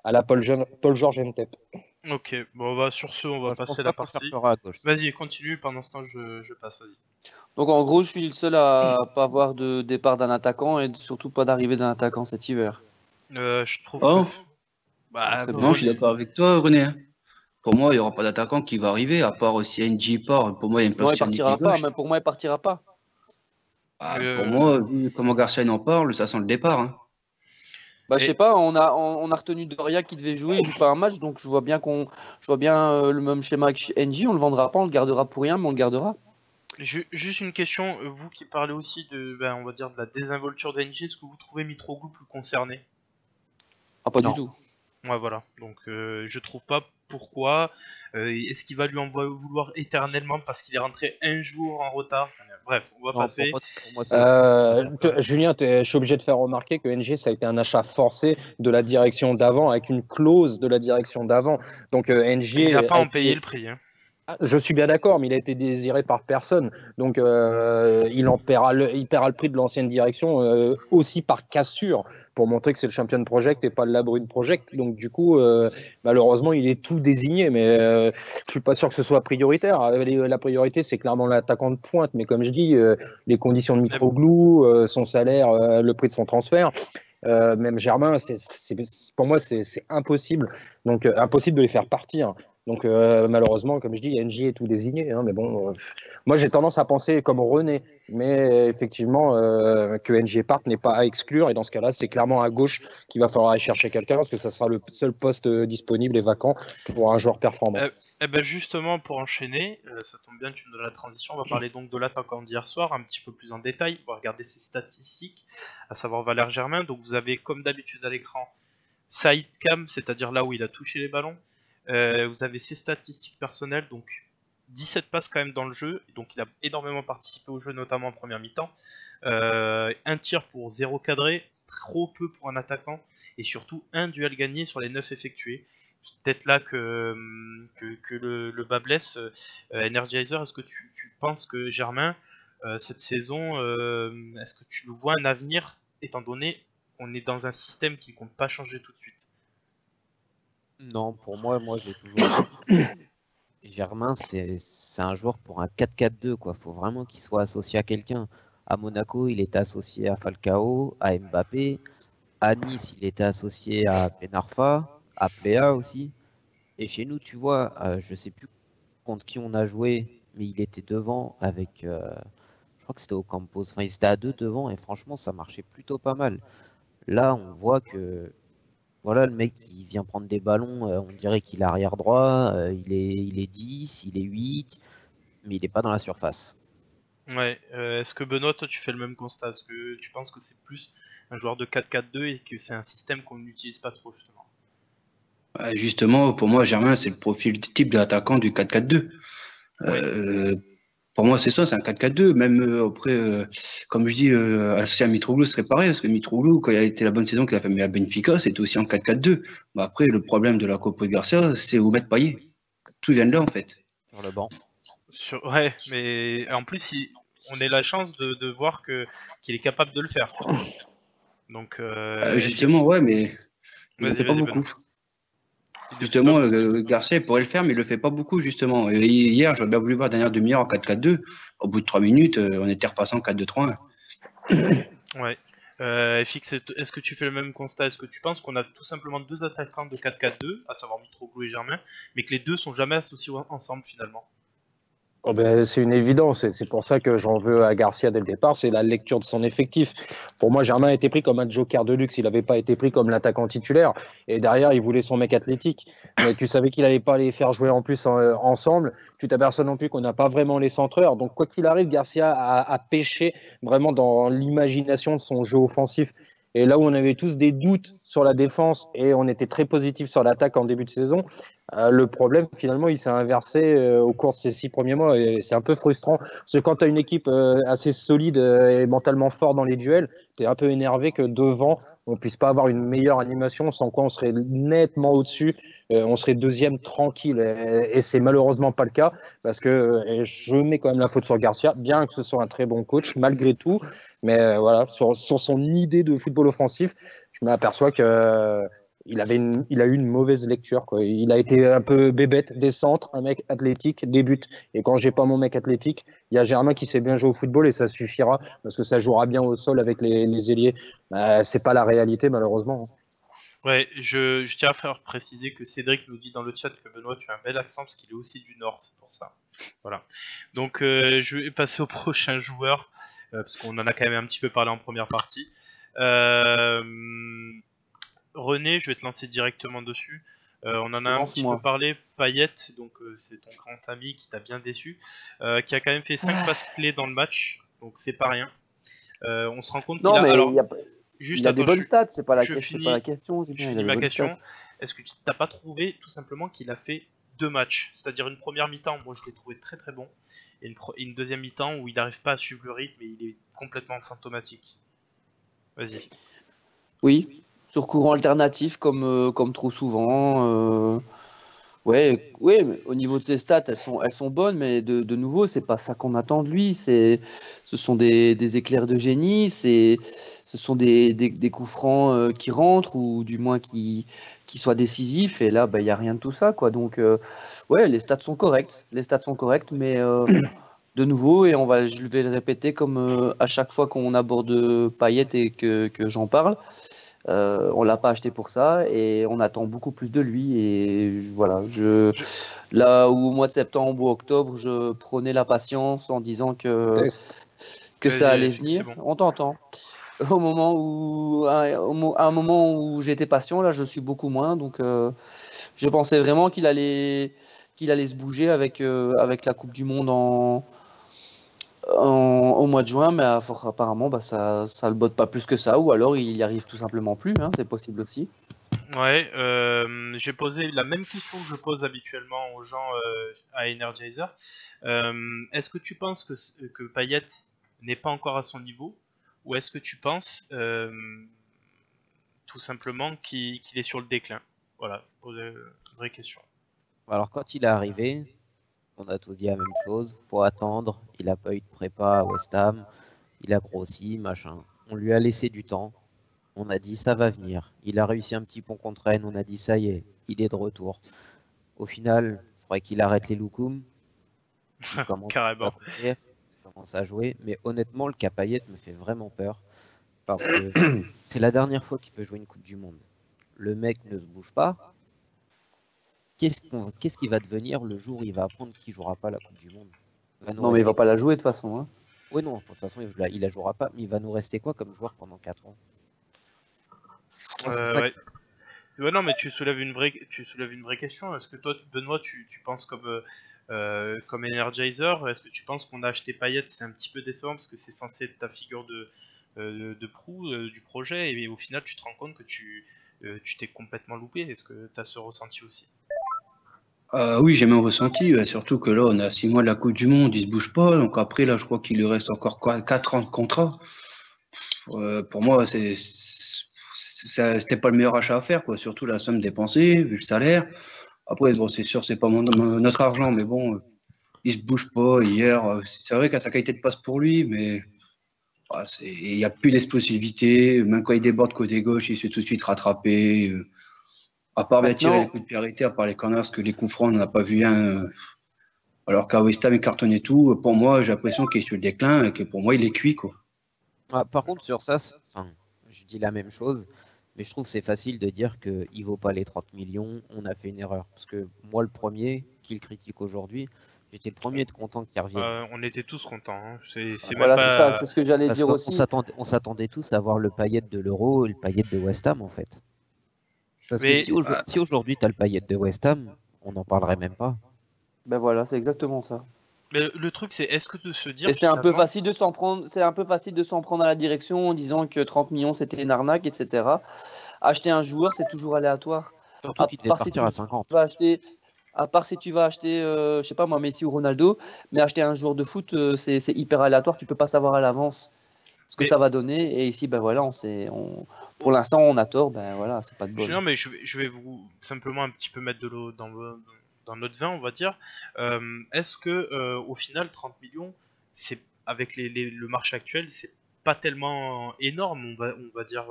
[SPEAKER 2] à la Paul-Georges Ntep.
[SPEAKER 1] Ok, bon, bah, sur ce, on va passer à la partie.
[SPEAKER 5] À gauche.
[SPEAKER 1] Vas-y, continue. Pendant ce temps, je passe. Vas-y.
[SPEAKER 3] Donc en gros, je suis le seul à pas avoir de départ d'un attaquant et surtout pas d'arrivée d'un attaquant cet hiver.
[SPEAKER 1] Je trouve
[SPEAKER 4] Oh.
[SPEAKER 1] que... Bah,
[SPEAKER 3] Très
[SPEAKER 1] bon,
[SPEAKER 3] bien.
[SPEAKER 4] Non, je suis d'accord avec toi, René. Pour moi, il n'y aura pas d'attaquant qui va arriver, à part si NJ part. Pour moi, il y a une
[SPEAKER 3] Moi,
[SPEAKER 4] place
[SPEAKER 3] il
[SPEAKER 4] sur
[SPEAKER 3] partira
[SPEAKER 4] Nicky
[SPEAKER 3] pas.
[SPEAKER 4] gauche.
[SPEAKER 3] Même pour moi, il partira pas.
[SPEAKER 4] Pour moi, vu comment Garcia en parle, ça sent le départ. Hein.
[SPEAKER 3] Bah, je sais pas. On a retenu Doria qui devait jouer. Il joue pas un match, donc je vois bien le même schéma que NJ. On le vendra pas, on le gardera pour rien, mais on le gardera.
[SPEAKER 1] Juste une question, vous qui parlez aussi de, ben, on va dire, de la désinvolture d'NG, est-ce que vous trouvez Mitroglou plus concerné?
[SPEAKER 3] Ah, pas
[SPEAKER 5] Non.
[SPEAKER 3] du tout.
[SPEAKER 1] Ouais, voilà. Donc, je trouve pas pourquoi. Est-ce qu'il va lui en vouloir éternellement parce qu'il est rentré un jour en retard? Bref, on va
[SPEAKER 5] Non,
[SPEAKER 1] passer.
[SPEAKER 5] pour moi, c'est
[SPEAKER 2] Julien, je suis obligé de faire remarquer que NG, ça a été un achat forcé de la direction d'avant, avec une clause de la direction d'avant. Donc
[SPEAKER 1] Il va
[SPEAKER 2] NG
[SPEAKER 1] pas
[SPEAKER 2] a
[SPEAKER 1] en payer
[SPEAKER 2] été.
[SPEAKER 1] le prix. Hein.
[SPEAKER 2] Je suis bien d'accord, mais il a été désiré par personne. Donc, il paiera le prix de l'ancienne direction aussi par cassure pour montrer que c'est le Champion Project et pas le Labrune Project. Donc, du coup, malheureusement, il est tout désigné, mais je suis pas sûr que ce soit prioritaire. La priorité, c'est clairement l'attaquant de pointe. Mais comme je dis, les conditions de Mitroglou, son salaire, le prix de son transfert. Même Germain, pour moi, c'est impossible. Donc, impossible de les faire partir. Donc, malheureusement, comme je dis, NJ est tout désigné. Hein, mais bon, moi, j'ai tendance à penser comme René. Mais effectivement, que NJ parte n'est pas à exclure. Et dans ce cas-là, c'est clairement à gauche qu'il va falloir aller chercher quelqu'un parce que ça sera le seul poste disponible et vacant pour un joueur performant.
[SPEAKER 1] Eh ben justement, pour enchaîner, ça tombe bien, tu me donnes la transition. On va parler donc de l'attaquant d'hier soir, un petit peu plus en détail. On va regarder ses statistiques, à savoir Valère Germain. Donc, vous avez, comme d'habitude à l'écran, side cam, c'est-à-dire là où il a touché les ballons. Vous avez ses statistiques personnelles, donc 17 passes quand même dans le jeu, donc il a énormément participé au jeu, notamment en première mi-temps. Un tir pour 0 cadré, trop peu pour un attaquant, et surtout un duel gagné sur les 9 effectués. C'est peut-être là que le bas blesse. Energizer, est-ce que tu penses que Germain, cette saison, est-ce que tu le vois un avenir, étant donné qu'on est dans un système qui ne compte pas changer tout de suite?
[SPEAKER 5] Non, pour moi, j'ai toujours dit, Germain, c'est un joueur pour un 4-4-2, quoi. Faut vraiment qu'il soit associé à quelqu'un. À Monaco, il était associé à Falcao, à Mbappé. À Nice, il était associé à Ben Arfa, à Plea aussi. Et chez nous, tu vois, je sais plus contre qui on a joué, mais il était devant avec, je crois que c'était Ocampos. Enfin, il était à deux devant et franchement, ça marchait plutôt pas mal. Là, on voit que voilà, le mec, il vient prendre des ballons, on dirait qu'il est arrière droit, il est 10, il est 8, mais il n'est pas dans la surface.
[SPEAKER 1] Ouais, est-ce que Benoît, toi tu fais le même constat? Est-ce que tu penses que c'est plus un joueur de 4-4-2 et que c'est un système qu'on n'utilise pas trop justement?
[SPEAKER 4] Justement, pour moi, Germain, c'est le profil type de l'attaquant du 4-4-2.
[SPEAKER 1] Oui,
[SPEAKER 4] Euh, pour moi, c'est ça, c'est un 4-4-2. Même après, comme je dis, associé à Mitroglou, ce serait pareil, parce que Mitroglou, quand il a été la bonne saison qu'il a fait à Benfica, c'était aussi en 4-4-2. Bah, après, le problème de la Copa de Garcia, c'est où mettre Payet. Tout vient de là, en fait.
[SPEAKER 5] Sur le banc.
[SPEAKER 1] ouais, mais en plus on a la chance de voir qu'il est capable de le faire. Donc
[SPEAKER 4] Justement, ouais, mais il ne le
[SPEAKER 1] vas-y,
[SPEAKER 4] fait pas
[SPEAKER 1] vas-y
[SPEAKER 4] beaucoup.
[SPEAKER 1] Benoît. Il le fait pas
[SPEAKER 4] Justement,
[SPEAKER 1] beaucoup.
[SPEAKER 4] Garcia il pourrait le faire, mais il le fait pas beaucoup, justement. Hier, j'aurais bien voulu voir la dernière demi-heure en 4-4-2. Au bout de 3 minutes, on était repassé en 4-2-3-1.
[SPEAKER 1] Ouais. FX, est-ce que tu fais le même constat? Est-ce que tu penses qu'on a tout simplement deux attaquants de 4-4-2, à savoir Mitroglou et Germain, mais que les deux sont jamais associés ensemble finalement?
[SPEAKER 2] Oh ben, c'est une évidence, et c'est pour ça que j'en veux à Garcia dès le départ, c'est la lecture de son effectif. Pour moi, Germain a été pris comme un joker de luxe, il n'avait pas été pris comme l'attaquant titulaire, et derrière, il voulait son mec athlétique. Mais tu savais qu'il n'allait pas les faire jouer en plus ensemble, tu t'aperçois non plus qu'on n'a pas vraiment les centreurs, donc quoi qu'il arrive, Garcia a pêché vraiment dans l'imagination de son jeu offensif. Et là où on avait tous des doutes sur la défense et on était très positif sur l'attaque en début de saison, le problème, finalement, il s'est inversé au cours de ces 6 premiers mois et c'est un peu frustrant. Parce que quand tu as une équipe assez solide et mentalement fort dans les duels, tu es un peu énervé que devant, on puisse pas avoir une meilleure animation, sans quoi on serait nettement au-dessus, on serait deuxième tranquille. Et c'est malheureusement pas le cas, parce que et je mets quand même la faute sur Garcia, bien que ce soit un très bon coach, malgré tout. Mais voilà, sur son idée de football offensif, je m'aperçois que il a eu une mauvaise lecture, quoi. Il a été un peu bébête des centres, un mec athlétique, des buts. Et quand j'ai pas mon mec athlétique, il y a Germain qui sait bien jouer au football et ça suffira parce que ça jouera bien au sol avec les ailiers. C'est pas la réalité, malheureusement.
[SPEAKER 1] Ouais, je tiens à faire préciser que Cédric nous dit dans le chat que Benoît, tu as un bel accent parce qu'il est aussi du Nord, c'est pour ça. Voilà. Donc je vais passer au prochain joueur, parce qu'on en a quand même un petit peu parlé en première partie. René, je vais te lancer directement dessus. On en a un petit peu parlé, Payet, donc c'est ton grand ami qui t'a bien déçu, qui a quand même fait 5 passes clés dans le match, donc c'est pas rien. On se rend compte qu'il
[SPEAKER 2] Non,
[SPEAKER 1] a...
[SPEAKER 2] mais
[SPEAKER 1] Alors, Juste,
[SPEAKER 3] Il a des
[SPEAKER 1] attends,
[SPEAKER 3] bonnes stats, c'est pas la
[SPEAKER 1] je
[SPEAKER 3] question.
[SPEAKER 1] je
[SPEAKER 3] Julien, il a
[SPEAKER 1] finis
[SPEAKER 3] des
[SPEAKER 1] ma
[SPEAKER 3] bonnes
[SPEAKER 1] question.
[SPEAKER 3] stats.
[SPEAKER 1] Est-ce que tu t'as pas trouvé tout simplement qu'il a fait 2 matchs? C'est-à-dire une première mi-temps, moi je l'ai trouvé très très bon, et une deuxième mi-temps où il n'arrive pas à suivre le rythme et il est complètement fantomatique. Vas-y.
[SPEAKER 3] Oui, sur courant alternatif, comme trop souvent. Ouais, ouais, mais au niveau de ses stats, elles sont bonnes, mais de nouveau, c'est pas ça qu'on attend de lui. Ce sont des éclairs de génie, ce sont des coups francs qui rentrent, ou du moins qui soient décisifs. Et là, bah, il n'y a rien de tout ça, quoi. Donc, ouais, les stats sont correctes. Les stats sont correctes, mais de nouveau, et je vais le répéter comme à chaque fois qu'on aborde Payet et que j'en parle. On l'a pas acheté pour ça et on attend beaucoup plus de lui. Et voilà,
[SPEAKER 1] Je-
[SPEAKER 3] là où au mois de septembre ou octobre, je prônais la patience en disant
[SPEAKER 2] Test.
[SPEAKER 3] que
[SPEAKER 1] Vas-y,
[SPEAKER 3] ça allait
[SPEAKER 1] vas-y, c'est
[SPEAKER 3] venir.
[SPEAKER 1] bon.
[SPEAKER 3] On t'entend. À un moment où j'étais patient, là, je suis beaucoup moins. Donc, je pensais vraiment qu'il allait se bouger avec la Coupe du Monde au mois de juin, mais apparemment, bah, ça le botte pas plus que ça, ou alors il y arrive tout simplement plus, hein, c'est possible aussi.
[SPEAKER 1] Ouais, j'ai posé la même question que je pose habituellement aux gens à Energizer. Est-ce que tu penses que Payet n'est pas encore à son niveau, ou est-ce que tu penses tout simplement qu'il est sur le déclin? Voilà, poser une vraie question.
[SPEAKER 5] Alors quand il est arrivé, on a tous dit la même chose, faut attendre, il a pas eu de prépa à West Ham, il a grossi, machin. On lui a laissé du temps, on a dit ça va venir. Il a réussi un petit pont contre Rennes, on a dit ça y est, il est de retour. Au final, il faudrait qu'il arrête les loukoums, il commence à
[SPEAKER 1] Carrément.
[SPEAKER 5] courir, il commence à jouer, mais honnêtement le cas Payet me fait vraiment peur, parce que c'est la dernière fois qu'il peut jouer une Coupe du Monde. Le mec ne se bouge pas. Qu'est-ce qu'il va devenir le jour où il va apprendre qu'il jouera pas la Coupe du Monde? Il va nous
[SPEAKER 3] Non, mais il va
[SPEAKER 5] rester
[SPEAKER 3] pas la jouer de toute façon, hein.
[SPEAKER 5] Oui, non, de toute façon, il la jouera pas, mais il va nous rester quoi comme joueur pendant 4 ans? Moi, c'est ça
[SPEAKER 1] Ouais. Ouais, non, mais tu soulèves une vraie question. Est-ce que toi, Benoît, tu penses comme Energizer? Est-ce que tu penses qu'on a acheté Payet? C'est un petit peu décevant parce que c'est censé être ta figure de proue du projet, et au final, tu te rends compte que tu t'es complètement loupé. Est-ce que tu as ce ressenti aussi?
[SPEAKER 4] Oui, j'ai même ressenti, surtout que là, on est à 6 mois de la Coupe du Monde, il se bouge pas. Donc après, là, je crois qu'il lui reste encore 4 ans de contrat. Pour moi, c'était pas le meilleur achat à faire, quoi. Surtout la somme dépensée, vu le salaire. Après, bon, c'est sûr, c'est pas notre argent, mais bon, il se bouge pas. Hier, c'est vrai qu'à sa qualité de passe pour lui, mais il n'y a plus d'explosivité. Même quand il déborde côté gauche, il se fait tout de suite rattraper. À part bien tirer les
[SPEAKER 3] Maintenant,
[SPEAKER 4] coups de pied arrêtés, à part les corners, parce que les coups francs, on n'en a pas vu un. Alors qu'à West Ham, il cartonne et tout. Pour moi, j'ai l'impression qu'il est sur le déclin et que pour moi, il est cuit, quoi.
[SPEAKER 5] Ah, par contre, sur ça, enfin, je dis la même chose, mais je trouve que c'est facile de dire qu'il vaut pas les 30 millions, on a fait une erreur. Parce que moi, le premier qui le critique aujourd'hui, j'étais le premier de content qu'il revienne.
[SPEAKER 1] On était tous contents, hein. C'est même
[SPEAKER 3] voilà, c'est ça,
[SPEAKER 1] pas.
[SPEAKER 3] c'est ce que j'allais
[SPEAKER 5] Parce
[SPEAKER 3] dire
[SPEAKER 5] qu'on
[SPEAKER 3] aussi.
[SPEAKER 5] s'attendait tous à voir le Payet de l'Euro et le Payet de West Ham, en fait. Parce que
[SPEAKER 1] Mais
[SPEAKER 5] si aujourd'hui tu as le Payet de West Ham, on n'en parlerait même pas.
[SPEAKER 3] Ben voilà, c'est exactement ça.
[SPEAKER 1] le truc, c'est est-ce que de se dire
[SPEAKER 3] Et c'est un peu
[SPEAKER 1] finalement.
[SPEAKER 3] facile de s'en prendre, c'est un peu facile de s'en prendre à la direction en disant que 30 millions c'était une arnaque, etc. Acheter un joueur, c'est toujours aléatoire.
[SPEAKER 5] Surtout
[SPEAKER 3] À
[SPEAKER 5] qu'il devait
[SPEAKER 3] part si
[SPEAKER 5] partir
[SPEAKER 3] tu
[SPEAKER 5] à 50.
[SPEAKER 3] vas acheter, à part si tu vas acheter, je sais pas moi, Messi ou Ronaldo, mais acheter un joueur de foot, c'est hyper aléatoire. Tu peux pas savoir à l'avance ce que
[SPEAKER 1] Mais
[SPEAKER 3] ça va donner. Et ici, ben voilà, pour l'instant, on a tort. Ben voilà, c'est pas de bol.
[SPEAKER 1] Non, mais je vais vous simplement un petit peu mettre de l'eau dans notre vin, on va dire. Est-ce que au final 30 millions, c'est avec le marché actuel, c'est pas tellement énorme, on va dire.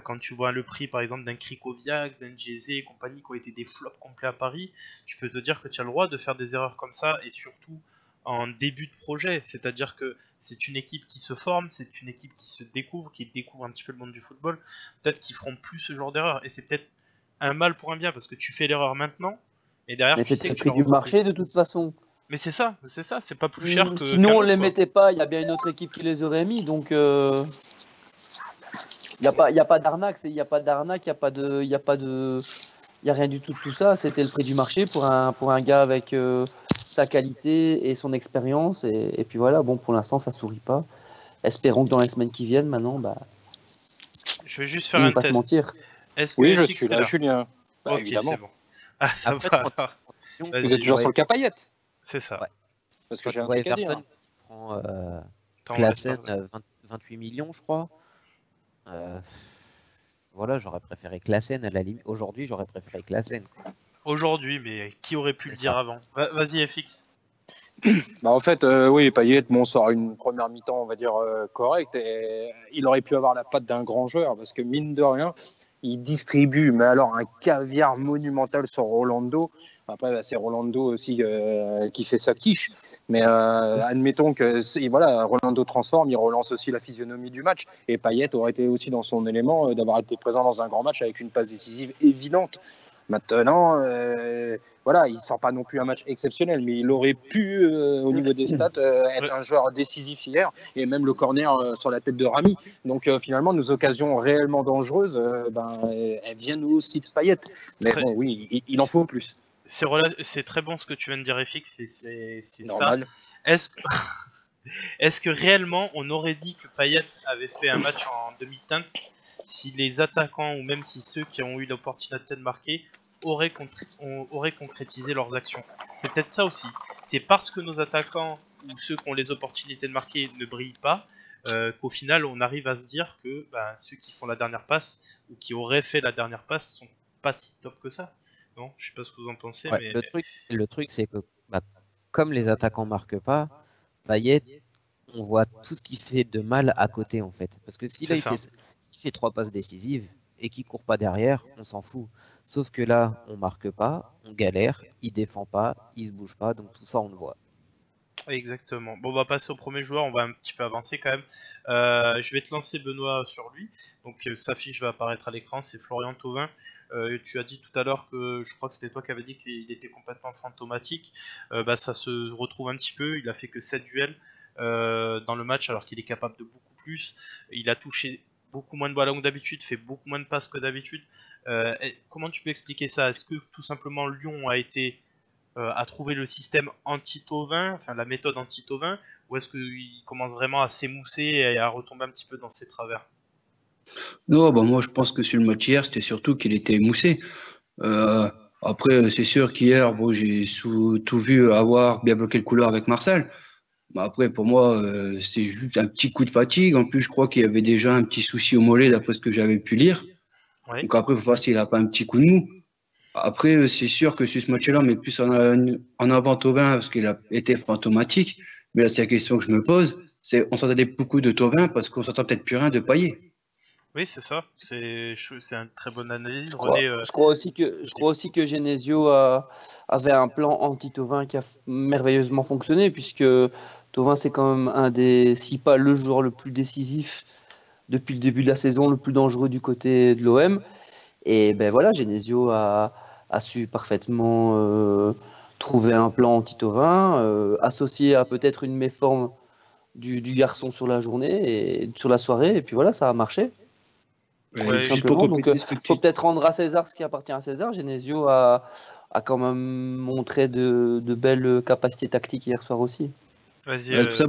[SPEAKER 1] Quand tu vois le prix par exemple d'un Krikoviak, d'un Jeze et compagnie qui ont été des flops complets à Paris, tu peux te dire que tu as le droit de faire des erreurs comme ça, et surtout en début de projet. C'est-à-dire que c'est une équipe qui se forme, c'est une équipe qui se découvre, qui découvre un petit peu le monde du football. Peut-être qu'ils feront plus ce genre d'erreur, et c'est peut-être un mal pour un bien, parce que tu fais l'erreur maintenant et derrière
[SPEAKER 3] Mais
[SPEAKER 1] tu sais
[SPEAKER 3] c'était
[SPEAKER 1] que
[SPEAKER 3] le
[SPEAKER 1] tu
[SPEAKER 3] prix
[SPEAKER 1] la
[SPEAKER 3] du
[SPEAKER 1] referas plus.
[SPEAKER 3] marché de toute façon.
[SPEAKER 1] Mais c'est ça, c'est pas plus cher
[SPEAKER 3] Sinon,
[SPEAKER 1] qu'un
[SPEAKER 3] on les
[SPEAKER 1] autre, quoi.
[SPEAKER 3] mettait pas. Il y a bien une autre équipe qui les aurait mis. Donc, il y a pas d'arnaque. Il y a pas d'arnaque. Il y a rien du tout de tout ça. C'était le prix du marché pour un gars avec sa qualité et son expérience. Et puis voilà. Bon, pour l'instant, ça sourit pas. Espérons que dans les semaines qui viennent, maintenant, bah,
[SPEAKER 1] Je vais juste faire
[SPEAKER 3] On
[SPEAKER 1] un
[SPEAKER 3] va pas se
[SPEAKER 1] test.
[SPEAKER 3] mentir.
[SPEAKER 1] Est-ce que
[SPEAKER 2] Oui, je
[SPEAKER 1] FX
[SPEAKER 2] suis
[SPEAKER 1] est
[SPEAKER 2] là, Julien. Bah,
[SPEAKER 1] Ok,
[SPEAKER 2] évidemment.
[SPEAKER 1] c'est bon. Ah, ça
[SPEAKER 5] Après,
[SPEAKER 1] va
[SPEAKER 5] quand-
[SPEAKER 1] alors.
[SPEAKER 5] Lyon,
[SPEAKER 1] Vas-y.
[SPEAKER 2] Vous êtes toujours
[SPEAKER 5] ouais,
[SPEAKER 2] sur le cas Payet.
[SPEAKER 1] C'est ça.
[SPEAKER 5] Ouais.
[SPEAKER 2] Parce que
[SPEAKER 5] quand
[SPEAKER 2] j'ai
[SPEAKER 5] tu
[SPEAKER 2] un
[SPEAKER 5] vois
[SPEAKER 2] truc à dire.
[SPEAKER 5] Everton qui prend
[SPEAKER 1] Attends, on laisse
[SPEAKER 5] Klaassen
[SPEAKER 1] parler.
[SPEAKER 5] 28 millions, je crois. Euh, voilà, j'aurais préféré Klaassen à la limite. Aujourd'hui, j'aurais préféré Klaassen.
[SPEAKER 1] Aujourd'hui, mais qui aurait pu le
[SPEAKER 5] C'est
[SPEAKER 1] dire
[SPEAKER 5] ça.
[SPEAKER 1] avant? Vas-y, FX.
[SPEAKER 2] Bah en fait, oui, Payet, bon, sort une première mi-temps, on va dire, correcte. Et il aurait pu avoir la patte d'un grand joueur parce que, mine de rien, il distribue, mais alors un caviar monumental sur Rolando. Après, bah, c'est Rolando aussi qui fait sa quiche. Mais admettons que voilà, Rolando transforme, il relance aussi la physionomie du match. Et Payet aurait été aussi dans son élément d'avoir été présent dans un grand match avec une passe décisive évidente. Maintenant, voilà, il sort pas non plus un match exceptionnel, mais il aurait pu, au niveau des stats, être un joueur décisif hier, et même le corner sur la tête de Rami. Donc finalement, nos occasions réellement dangereuses, elles viennent aussi de Payet. Mais
[SPEAKER 1] Très-
[SPEAKER 2] bon, oui, il en faut plus.
[SPEAKER 1] C'est très bon ce que tu viens de dire, FX, et c'est ça.
[SPEAKER 2] Normal.
[SPEAKER 1] Est-ce que... Est-ce que réellement on aurait dit que Payet avait fait un match en demi-teinte si les attaquants ou même si ceux qui ont eu l'opportunité de marquer auraient concrétisé leurs actions? C'est peut-être ça aussi. C'est parce que nos attaquants ou ceux qui ont les opportunités de marquer ne brillent pas qu'au final on arrive à se dire que ceux qui font la dernière passe ou qui auraient fait la dernière passe sont pas si top que ça. Non, je sais pas ce que vous en pensez,
[SPEAKER 5] Ouais,
[SPEAKER 1] mais
[SPEAKER 5] le truc, c'est que comme les attaquants marquent pas, Payet, on voit tout ce qu'il fait de mal à côté en fait. Parce que s'il fait 3 passes décisives et qu'il court pas derrière, on s'en fout. Sauf que là, on marque pas, on galère, il défend pas, il se bouge pas, donc tout ça on le voit.
[SPEAKER 1] exactement. Bon, on va passer au premier joueur, on va un petit peu avancer quand même. Je vais te lancer Benoît sur lui. Donc sa fiche va apparaître à l'écran, c'est Florian Thauvin. Tu as dit tout à l'heure que je crois que c'était toi qui avais dit qu'il était complètement fantomatique. Ça se retrouve un petit peu, il a fait que 7 duels dans le match alors qu'il est capable de beaucoup plus. Il a touché beaucoup moins de ballons que d'habitude, fait beaucoup moins de passes que d'habitude. Comment tu peux expliquer ça? Est-ce que tout simplement Lyon a trouvé le système anti-Thauvin, enfin la méthode anti-Thauvin, ou est-ce qu'il commence vraiment à s'émousser et à retomber un petit peu dans ses travers?
[SPEAKER 4] Non, bah moi je pense que sur le match hier, c'était surtout qu'il était moussé. Euh, Après, c'est sûr qu'hier, bon, j'ai tout vu avoir bien bloqué le couloir avec Marcel. Mais après, pour moi, c'est juste un petit coup de fatigue. En plus, je crois qu'il y avait déjà un petit souci au mollet, d'après ce que j'avais pu lire.
[SPEAKER 1] Oui.
[SPEAKER 4] Donc après, il faut voir s'il n'a pas un petit coup de mou. Après, c'est sûr que sur ce match-là, on met plus en avant Thauvin parce qu'il a été fantomatique. Mais là, c'est la question que je me pose. C'est, on s'entendait beaucoup de Thauvin parce qu'on s'entend peut-être plus rien de Payet.
[SPEAKER 1] Oui, c'est ça. C'est une très bonne analyse.
[SPEAKER 3] Je
[SPEAKER 1] René,
[SPEAKER 3] crois aussi que Genesio avait un plan anti-Thauvin qui a merveilleusement fonctionné, puisque Thauvin, c'est quand même un des, si pas le joueur le plus décisif depuis le début de la saison, le plus dangereux du côté de l'OM. Et ben voilà, Genesio a su parfaitement trouver un plan anti-Thauvin, associé à peut-être une méforme du garçon sur la journée et sur la soirée, et puis voilà, ça a marché.
[SPEAKER 1] Ouais,
[SPEAKER 3] Tout simplement. Donc, faut peut-être rendre à César ce qui appartient à César. Genesio a quand même montré de belles capacités tactiques hier soir aussi.
[SPEAKER 1] vas-y.
[SPEAKER 4] Tout ça,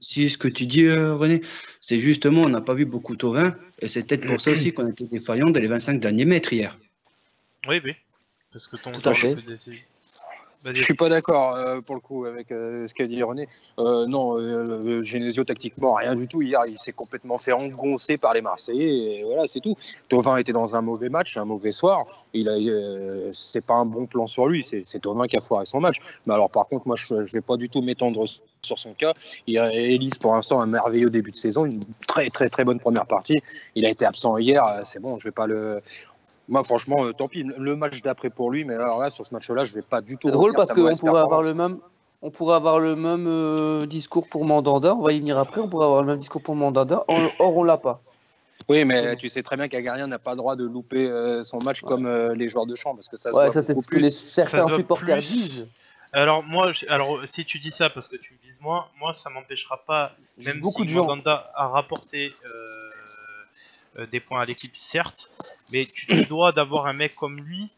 [SPEAKER 4] si ce que tu dis, René, c'est justement, on n'a pas vu beaucoup Thauvin, et c'est peut-être pour ça aussi qu'on était défaillant dans les 25 derniers mètres hier.
[SPEAKER 1] Oui, parce que ton
[SPEAKER 3] Tout
[SPEAKER 1] joueur
[SPEAKER 3] à fait.
[SPEAKER 1] le plus décisif. Vas-y.
[SPEAKER 2] Je suis pas d'accord pour le coup avec ce qu'a dit René. Non, Genesio tactiquement rien du tout. Hier, il s'est complètement fait engoncer par les Marseillais et voilà, c'est tout. Thauvin était dans un mauvais match, un mauvais soir. C'est pas un bon plan sur lui. C'est Thauvin qui a foiré son match. Mais alors, par contre, moi, je vais pas du tout m'étendre sur son cas. Élise, pour l'instant, un merveilleux début de saison, une très très très bonne première partie. Il a été absent hier. C'est bon, je vais pas le. Moi, franchement, tant pis, le match d'après pour lui, mais alors là, sur ce match-là, je vais pas du tout.
[SPEAKER 3] C'est drôle parce
[SPEAKER 2] sa
[SPEAKER 3] qu'on
[SPEAKER 2] mauvaise
[SPEAKER 3] pourrait avoir
[SPEAKER 2] performance.
[SPEAKER 3] on pourrait avoir le même discours pour Mandanda. On va y venir après. On pourrait avoir le même discours pour Mandanda. Or, on l'a pas.
[SPEAKER 2] Oui, mais tu sais très bien qu'Agarien n'a pas le droit de louper son match comme les joueurs de champ, parce que ça se
[SPEAKER 3] Ouais,
[SPEAKER 2] voit
[SPEAKER 3] ça c'est
[SPEAKER 2] beaucoup
[SPEAKER 3] ce que
[SPEAKER 2] plus.
[SPEAKER 3] certains
[SPEAKER 1] se voit
[SPEAKER 3] supporters
[SPEAKER 1] plus.
[SPEAKER 3] disent.
[SPEAKER 1] Alors si tu dis ça parce que tu me vises moi ça m'empêchera pas, même
[SPEAKER 3] Beaucoup
[SPEAKER 1] si
[SPEAKER 3] de gens.
[SPEAKER 1] Mandanda a rapporté des points à l'équipe certes, mais tu te dois d'avoir un mec comme lui,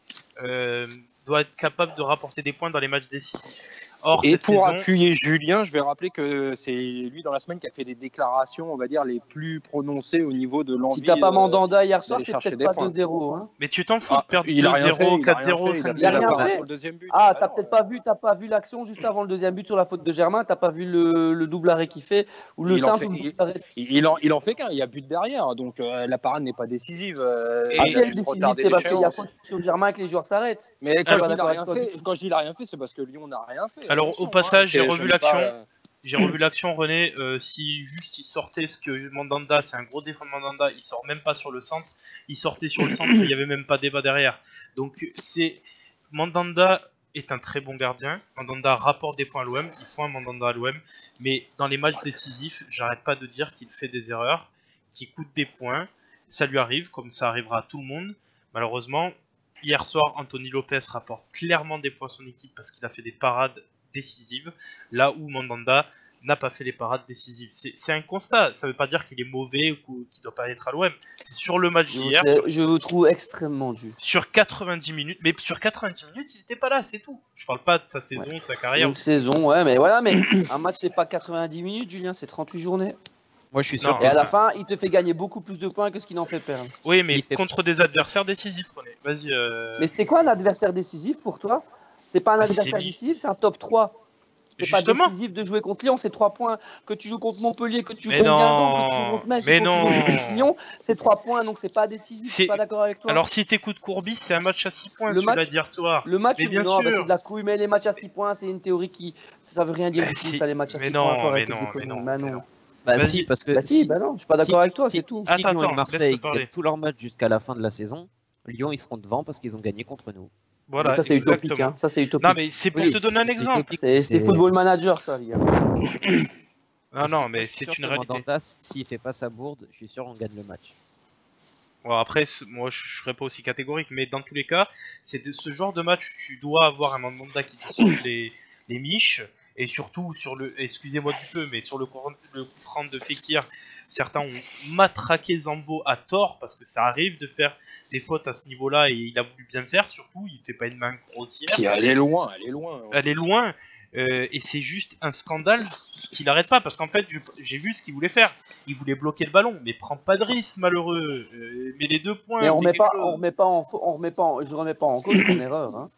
[SPEAKER 1] doit être capable de rapporter des points dans les matchs décisifs. Or,
[SPEAKER 2] Et
[SPEAKER 1] cette
[SPEAKER 2] pour
[SPEAKER 1] saison,
[SPEAKER 2] appuyer Julien, je vais rappeler que c'est lui dans la semaine qui a fait des déclarations, on va dire, les plus prononcées au niveau de l'envie.
[SPEAKER 3] Si t'as pas Mandanda hier soir,
[SPEAKER 2] d'aller
[SPEAKER 3] c'est
[SPEAKER 2] chercher
[SPEAKER 3] peut-être
[SPEAKER 2] des
[SPEAKER 3] pas
[SPEAKER 2] points.
[SPEAKER 3] 2-0. Hein.
[SPEAKER 1] mais tu t'en fous de perdre
[SPEAKER 2] il a rien fait,
[SPEAKER 1] 2-0,
[SPEAKER 2] il a rien
[SPEAKER 1] 4-0,
[SPEAKER 2] fait, il a
[SPEAKER 1] 5-0.
[SPEAKER 3] Il a rien
[SPEAKER 2] pas
[SPEAKER 3] fait.
[SPEAKER 2] sur le deuxième but.
[SPEAKER 3] Ah,
[SPEAKER 2] Ah
[SPEAKER 3] t'as
[SPEAKER 2] non,
[SPEAKER 3] peut-être pas vu l'action juste avant le deuxième but sur la faute de Germain. T'as pas vu le double arrêt qu'il fait ou le
[SPEAKER 2] Il en
[SPEAKER 3] simple
[SPEAKER 2] fait-
[SPEAKER 3] ou le double arrêt.
[SPEAKER 2] il en fait qu'un, il y a but derrière, donc la parade n'est pas décisive.
[SPEAKER 1] Et-
[SPEAKER 2] Il
[SPEAKER 3] Ah,
[SPEAKER 2] a
[SPEAKER 3] si elle est
[SPEAKER 2] juste
[SPEAKER 3] décisive,
[SPEAKER 2] retardé
[SPEAKER 3] c'est parce qu'il y a
[SPEAKER 2] l'échéance.
[SPEAKER 3] faute sur Germain et que les joueurs s'arrêtent.
[SPEAKER 2] Mais quand
[SPEAKER 1] Alors-
[SPEAKER 2] je dis il a rien
[SPEAKER 3] D'accord avec
[SPEAKER 2] fait, quand je dis il a rien fait, c'est parce que Lyon n'a rien fait.
[SPEAKER 1] Alors,
[SPEAKER 2] Attention,
[SPEAKER 1] au passage, j'ai
[SPEAKER 2] je
[SPEAKER 1] revu
[SPEAKER 2] n'ai
[SPEAKER 1] l'action.
[SPEAKER 2] pas,
[SPEAKER 1] J'ai revu l'action, René. Si juste il sortait ce que Mandanda, c'est un gros défaut de Mandanda, il sort même pas sur le centre. Il sortait sur le centre, il n'y avait même pas débat derrière. Donc, Mandanda est un très bon gardien. Mandanda rapporte des points à l'OM. Il faut un Mandanda à l'OM. Mais dans les matchs décisifs, j'arrête pas de dire qu'il fait des erreurs, qu'il coûte des points. Ça lui arrive, comme ça arrivera à tout le monde. Malheureusement, hier soir, Anthony Lopez rapporte clairement des points à son équipe parce qu'il a fait des parades décisives, là où Mandanda n'a pas fait les parades décisives. C'est un constat, ça veut pas dire qu'il est mauvais ou qu'il doit pas être à l'OM. C'est sur le match d'hier,
[SPEAKER 3] Je vous trouve extrêmement dur.
[SPEAKER 1] sur 90 minutes, mais sur 90 minutes, il était pas là, c'est tout. Je parle pas de sa saison, de sa carrière.
[SPEAKER 3] Une saison, ouais, mais voilà, mais un match c'est pas 90 minutes, Julien, c'est 38 journées.
[SPEAKER 5] Moi, je suis sûr
[SPEAKER 1] Non.
[SPEAKER 5] que
[SPEAKER 3] Et à la fin, il te fait gagner beaucoup plus de points que ce qu'il en fait perdre.
[SPEAKER 1] Oui, mais
[SPEAKER 5] Il fait-
[SPEAKER 1] contre des adversaires décisifs, René. Vas-y.
[SPEAKER 3] Mais c'est quoi un adversaire décisif pour toi? C'est pas un
[SPEAKER 1] Bah,
[SPEAKER 3] adversaire
[SPEAKER 1] c'est-
[SPEAKER 3] décisif, c'est un top 3. C'est pas
[SPEAKER 1] Justement.
[SPEAKER 3] décisif de jouer contre Lyon, c'est 3 points. Que tu joues contre Montpellier, que tu joues
[SPEAKER 1] Mais
[SPEAKER 3] contre
[SPEAKER 1] non.
[SPEAKER 3] Guingamp, que tu joues contre Metz,
[SPEAKER 1] Mais
[SPEAKER 3] que tu joues
[SPEAKER 1] non.
[SPEAKER 3] contre Lyon, c'est 3 points, donc c'est pas décisif, je
[SPEAKER 1] C'est-
[SPEAKER 3] suis pas d'accord avec toi.
[SPEAKER 1] Alors, si t'écoutes Courbis, c'est un match à 6 points,
[SPEAKER 3] Le
[SPEAKER 1] celui-là
[SPEAKER 3] match-
[SPEAKER 1] d'hier soir.
[SPEAKER 3] le match,
[SPEAKER 1] mais bien
[SPEAKER 3] non,
[SPEAKER 1] sûr.
[SPEAKER 3] bah, c'est de la couille, mais les matchs à 6 points, c'est une théorie qui. Ça veut rien dire
[SPEAKER 1] Bah,
[SPEAKER 3] du tout,
[SPEAKER 1] si.
[SPEAKER 3] ça, les matchs à
[SPEAKER 1] Mais
[SPEAKER 3] 6
[SPEAKER 1] non,
[SPEAKER 3] points. faut
[SPEAKER 1] mais
[SPEAKER 3] arrêter
[SPEAKER 1] non,
[SPEAKER 3] de
[SPEAKER 1] mais
[SPEAKER 3] conneries.
[SPEAKER 1] non,
[SPEAKER 3] Bah
[SPEAKER 1] mais
[SPEAKER 3] non.
[SPEAKER 1] non.
[SPEAKER 5] Bah
[SPEAKER 1] Vas-y.
[SPEAKER 5] si, parce que
[SPEAKER 3] Bah si, bah non, je suis pas d'accord avec toi, c'est tout.
[SPEAKER 5] Si
[SPEAKER 1] Attends,
[SPEAKER 5] Lyon et
[SPEAKER 1] attends,
[SPEAKER 5] Marseille
[SPEAKER 1] laisse-le parler.
[SPEAKER 5] gagnent tous leurs matchs jusqu'à la fin de la saison, Lyon ils seront devant parce qu'ils ont gagné contre nous.
[SPEAKER 1] Voilà,
[SPEAKER 3] Ça, c'est utopique,
[SPEAKER 1] exactement.
[SPEAKER 3] hein. Ça, c'est utopique.
[SPEAKER 1] Non, mais c'est pour
[SPEAKER 5] Oui,
[SPEAKER 1] te donner un
[SPEAKER 5] c'est
[SPEAKER 1] exemple.
[SPEAKER 5] utopique,
[SPEAKER 3] C'est football manager, ça, les gars.
[SPEAKER 1] Non, non,
[SPEAKER 5] Moi,
[SPEAKER 1] mais
[SPEAKER 5] je suis
[SPEAKER 1] c'est
[SPEAKER 5] sûr
[SPEAKER 1] une
[SPEAKER 5] que
[SPEAKER 1] réalité.
[SPEAKER 5] Mandanda, s'il fait pas sa bourde, je suis sûr on gagne le match.
[SPEAKER 1] Bon, après, moi je serais pas aussi catégorique, mais dans tous les cas, c'est de ce genre de match, tu dois avoir un Mandanda qui te saute les miches, et surtout sur le, excusez-moi du peu, mais sur le coup franc de Fekir, certains ont matraqué Zambo à tort, parce que ça arrive de faire des fautes à ce niveau-là, et il a voulu bien faire, surtout, il fait pas une main grossière.
[SPEAKER 2] Puis elle est loin, elle est loin.
[SPEAKER 1] Elle est loin, et c'est juste un scandale qu'il arrête pas, parce qu'en fait, j'ai vu ce qu'il voulait faire. Il voulait bloquer le ballon, mais prends pas de risque, malheureux. Mais les 2 points,
[SPEAKER 3] Mais on
[SPEAKER 1] fais
[SPEAKER 3] remet
[SPEAKER 1] quelque
[SPEAKER 3] pas,
[SPEAKER 1] chose.
[SPEAKER 3] je remets pas en cause ton erreur. Hein.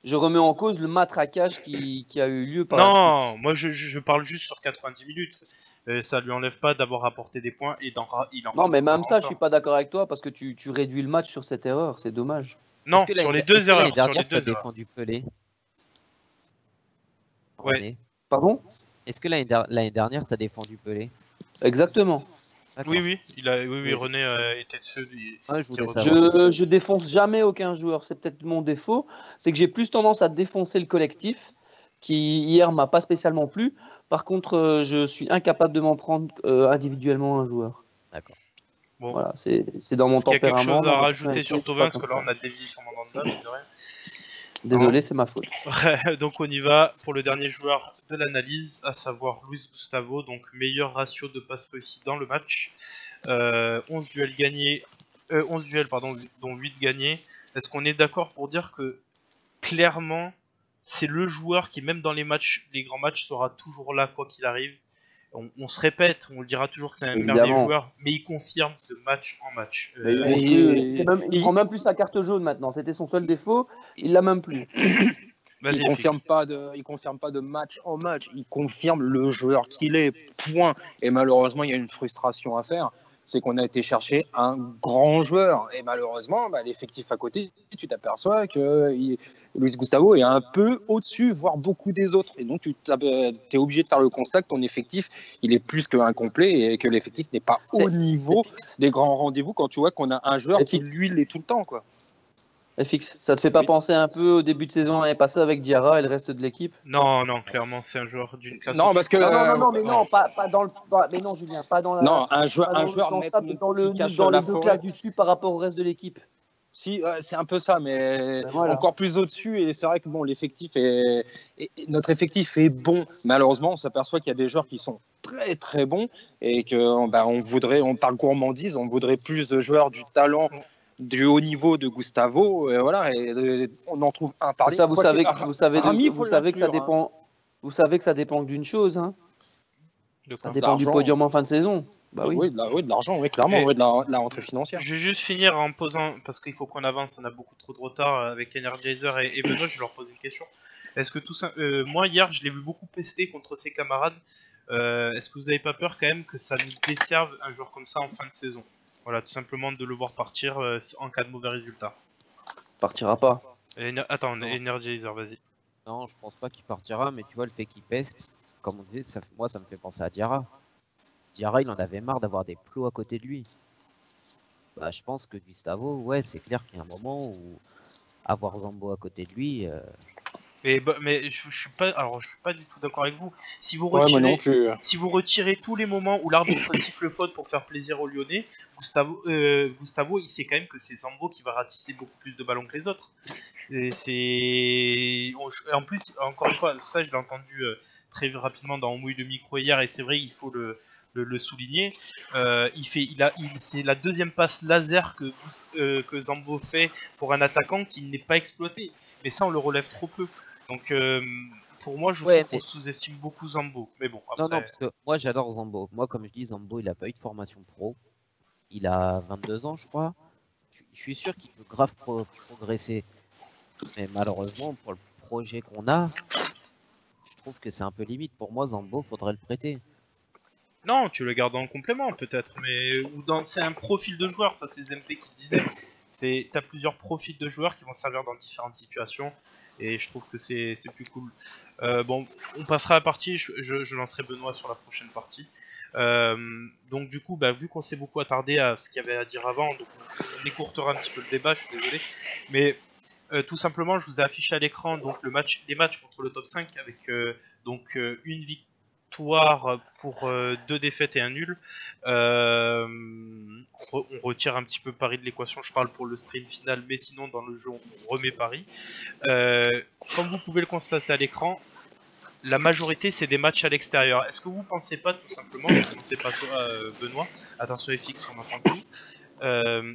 [SPEAKER 3] Je remets en cause le matraquage qui a eu lieu par la
[SPEAKER 1] Non, moi je parle juste sur 90 minutes. Ça lui enlève pas d'avoir apporté des points et il en
[SPEAKER 3] Non, mais même ça, je
[SPEAKER 1] encore.
[SPEAKER 3] suis pas d'accord avec toi parce que tu réduis le match sur cette erreur, c'est dommage.
[SPEAKER 1] Non,
[SPEAKER 5] Est-ce que
[SPEAKER 1] sur
[SPEAKER 5] l'année-
[SPEAKER 1] les 2
[SPEAKER 5] est-ce que l'année
[SPEAKER 1] erreurs. Sur les
[SPEAKER 5] dernière, t'as
[SPEAKER 1] 2 erreurs.
[SPEAKER 5] défendu Pelé.
[SPEAKER 1] Ouais.
[SPEAKER 5] René,
[SPEAKER 3] Pardon?
[SPEAKER 5] est-ce que l'année dernière, t'as défendu Pelé?
[SPEAKER 3] Exactement.
[SPEAKER 5] D'accord.
[SPEAKER 1] Oui, oui,
[SPEAKER 5] Oui.
[SPEAKER 1] René était de ceux.
[SPEAKER 5] Ah, je voulais
[SPEAKER 1] Je-
[SPEAKER 5] savoir.
[SPEAKER 3] Je défonce jamais aucun joueur, c'est peut-être mon défaut, c'est que j'ai plus tendance à défoncer le collectif, qui hier m'a pas spécialement plu. Par contre, je suis incapable de m'en prendre individuellement à un joueur.
[SPEAKER 5] D'accord.
[SPEAKER 1] Bon,
[SPEAKER 3] Voilà, c'est dans mon
[SPEAKER 1] est-ce qu'il y a quelque
[SPEAKER 3] tempérament.
[SPEAKER 1] chose
[SPEAKER 3] dans
[SPEAKER 1] à
[SPEAKER 3] ma
[SPEAKER 1] rajouter
[SPEAKER 3] personnalité,
[SPEAKER 1] sur
[SPEAKER 3] je suis
[SPEAKER 1] Thauvin,
[SPEAKER 3] pas
[SPEAKER 1] parce que là
[SPEAKER 3] comme
[SPEAKER 1] on a dévié sur Mandanda, mine de rien.
[SPEAKER 3] ça. Désolé, c'est ma faute.
[SPEAKER 1] Ouais, donc on y va pour le dernier joueur de l'analyse, à savoir Luis Gustavo, donc meilleur ratio de passes réussies dans le match. 11 duels gagnés, 11 duels pardon, dont 8 gagnés. Est-ce qu'on est d'accord pour dire que clairement c'est le joueur qui même dans les matchs, les grands matchs, sera toujours là quoi qu'il arrive? On se répète, on le dira toujours que c'est un
[SPEAKER 3] Évidemment.
[SPEAKER 1] merveilleux joueur, mais il confirme de match en match.
[SPEAKER 3] Il prend même plus sa carte jaune maintenant, c'était son seul défaut, il l'a même plus.
[SPEAKER 1] Vas-y,
[SPEAKER 2] Il confirme pas de match en match. Il confirme le joueur qu'il est. Point. Et malheureusement, il y a une frustration à faire. C'est qu'on a été chercher un grand joueur. Et malheureusement, l'effectif à côté, tu t'aperçois que Luis Gustavo est un peu au-dessus, voire beaucoup des autres. Et donc, tu es obligé de faire le constat que ton effectif, il est plus qu'incomplet et que l'effectif n'est pas au niveau des grands rendez-vous quand tu vois qu'on a un joueur qui, lui, l'est tout le temps, quoi.
[SPEAKER 3] FX, ça te fait pas
[SPEAKER 2] Oui.
[SPEAKER 3] penser un peu au début de saison l'année passée avec Diarra et le reste de l'équipe?
[SPEAKER 1] Non, clairement, c'est un joueur d'une classe.
[SPEAKER 2] Non, parce que
[SPEAKER 3] Non, mais non, pas dans le. Mais non, Julien, pas dans la.
[SPEAKER 2] non, un joueur
[SPEAKER 3] dans
[SPEAKER 2] nettement
[SPEAKER 3] le
[SPEAKER 2] qui cache
[SPEAKER 3] dans
[SPEAKER 2] la
[SPEAKER 3] les deux
[SPEAKER 2] forêt.
[SPEAKER 3] classes du dessus par rapport au reste de l'équipe.
[SPEAKER 2] Si, c'est un peu ça, mais
[SPEAKER 3] Ben voilà.
[SPEAKER 2] encore plus au-dessus. Et c'est vrai que bon, notre effectif est bon. Malheureusement, on s'aperçoit qu'il y a des joueurs qui sont très très bons et que on parle gourmandise, on voudrait plus de joueurs du talent, du haut niveau de Gustavo. Voilà, et on en trouve un par
[SPEAKER 3] Ça, vous savez que ça
[SPEAKER 2] faut
[SPEAKER 3] dépend. Vous savez que ça dépend d'une chose, hein.
[SPEAKER 1] De
[SPEAKER 3] Ça
[SPEAKER 1] quoi
[SPEAKER 3] dépend du
[SPEAKER 2] D'argent.
[SPEAKER 3] podium en fin de saison. Bah oui.
[SPEAKER 2] Oui, de l'argent, oui, clairement,
[SPEAKER 1] Et-
[SPEAKER 2] oui, de la rentrée financière.
[SPEAKER 1] Je vais juste finir en posant, parce qu'il faut qu'on avance, on a beaucoup trop de retard avec Energizer et Benoît, je vais leur poser une question. Est-ce que tout ça, moi hier je l'ai vu beaucoup pester contre ses camarades, est-ce que vous avez pas peur quand même que ça nous desserve un joueur comme ça en fin de saison? Voilà, tout simplement de le voir partir en cas de mauvais résultat.
[SPEAKER 3] Partira pas.
[SPEAKER 1] Attends,
[SPEAKER 5] Non.
[SPEAKER 1] Energizer, vas-y.
[SPEAKER 5] Non, je pense pas qu'il partira, mais tu vois, le fait qu'il peste, comme on disait, moi ça me fait penser à Diarra. Diarra, il en avait marre d'avoir des plots à côté de lui. Bah, je pense que Gustavo, ouais, c'est clair qu'il y a un moment où avoir Zambo à côté de lui,
[SPEAKER 1] Mais je suis pas, alors je suis pas du tout d'accord avec vous. Si vous
[SPEAKER 2] Ouais, moi
[SPEAKER 1] retirez,
[SPEAKER 2] non plus.
[SPEAKER 1] si vous retirez tous les moments où l'arbitre siffle faute pour faire plaisir aux Lyonnais, Gustavo, il sait quand même que c'est Zambo qui va ratisser beaucoup plus de ballons que les autres. Et en plus, encore une fois, ça je l'ai entendu très rapidement dans On mouille le micro hier, et c'est vrai, il faut le souligner. C'est la deuxième passe laser que Zambo fait pour un attaquant qui n'est pas exploité. Mais ça, on le relève trop peu. Donc, pour moi, je
[SPEAKER 5] Ouais,
[SPEAKER 1] trouve qu'on
[SPEAKER 5] mais-
[SPEAKER 1] sous-estime beaucoup Zambo. Mais bon, après.
[SPEAKER 5] Non, non, parce que moi j'adore Zambo. Moi, comme je dis, Zambo, il a pas eu de formation pro. Il a 22 ans, je crois. Je suis sûr qu'il peut grave progresser. Mais malheureusement, pour le projet qu'on a, je trouve que c'est un peu limite. Pour moi, Zambo, faudrait le prêter.
[SPEAKER 1] Non, tu le gardes en complément peut-être, mais c'est un profil de joueur, ça c'est Zempe qui le disait. T'as plusieurs profils de joueurs qui vont servir dans différentes situations, et je trouve que c'est plus cool. Bon, on passera à la partie, je lancerai Benoît sur la prochaine partie. Donc du coup, vu qu'on s'est beaucoup attardé à ce qu'il y avait à dire avant, donc on écourtera un petit peu le débat, je suis désolé, mais tout simplement, je vous ai affiché à l'écran donc les matchs contre le top 5 avec une victoire pour 2 défaites et un nul. On retire un petit peu Paris de l'équation, je parle pour le sprint final, mais sinon dans le jeu on remet Paris. Comme vous pouvez le constater à l'écran, la majorité c'est des matchs à l'extérieur. Est-ce que vous pensez pas tout simplement, je ne pensais pas toi Benoît, attention FX on entend tout.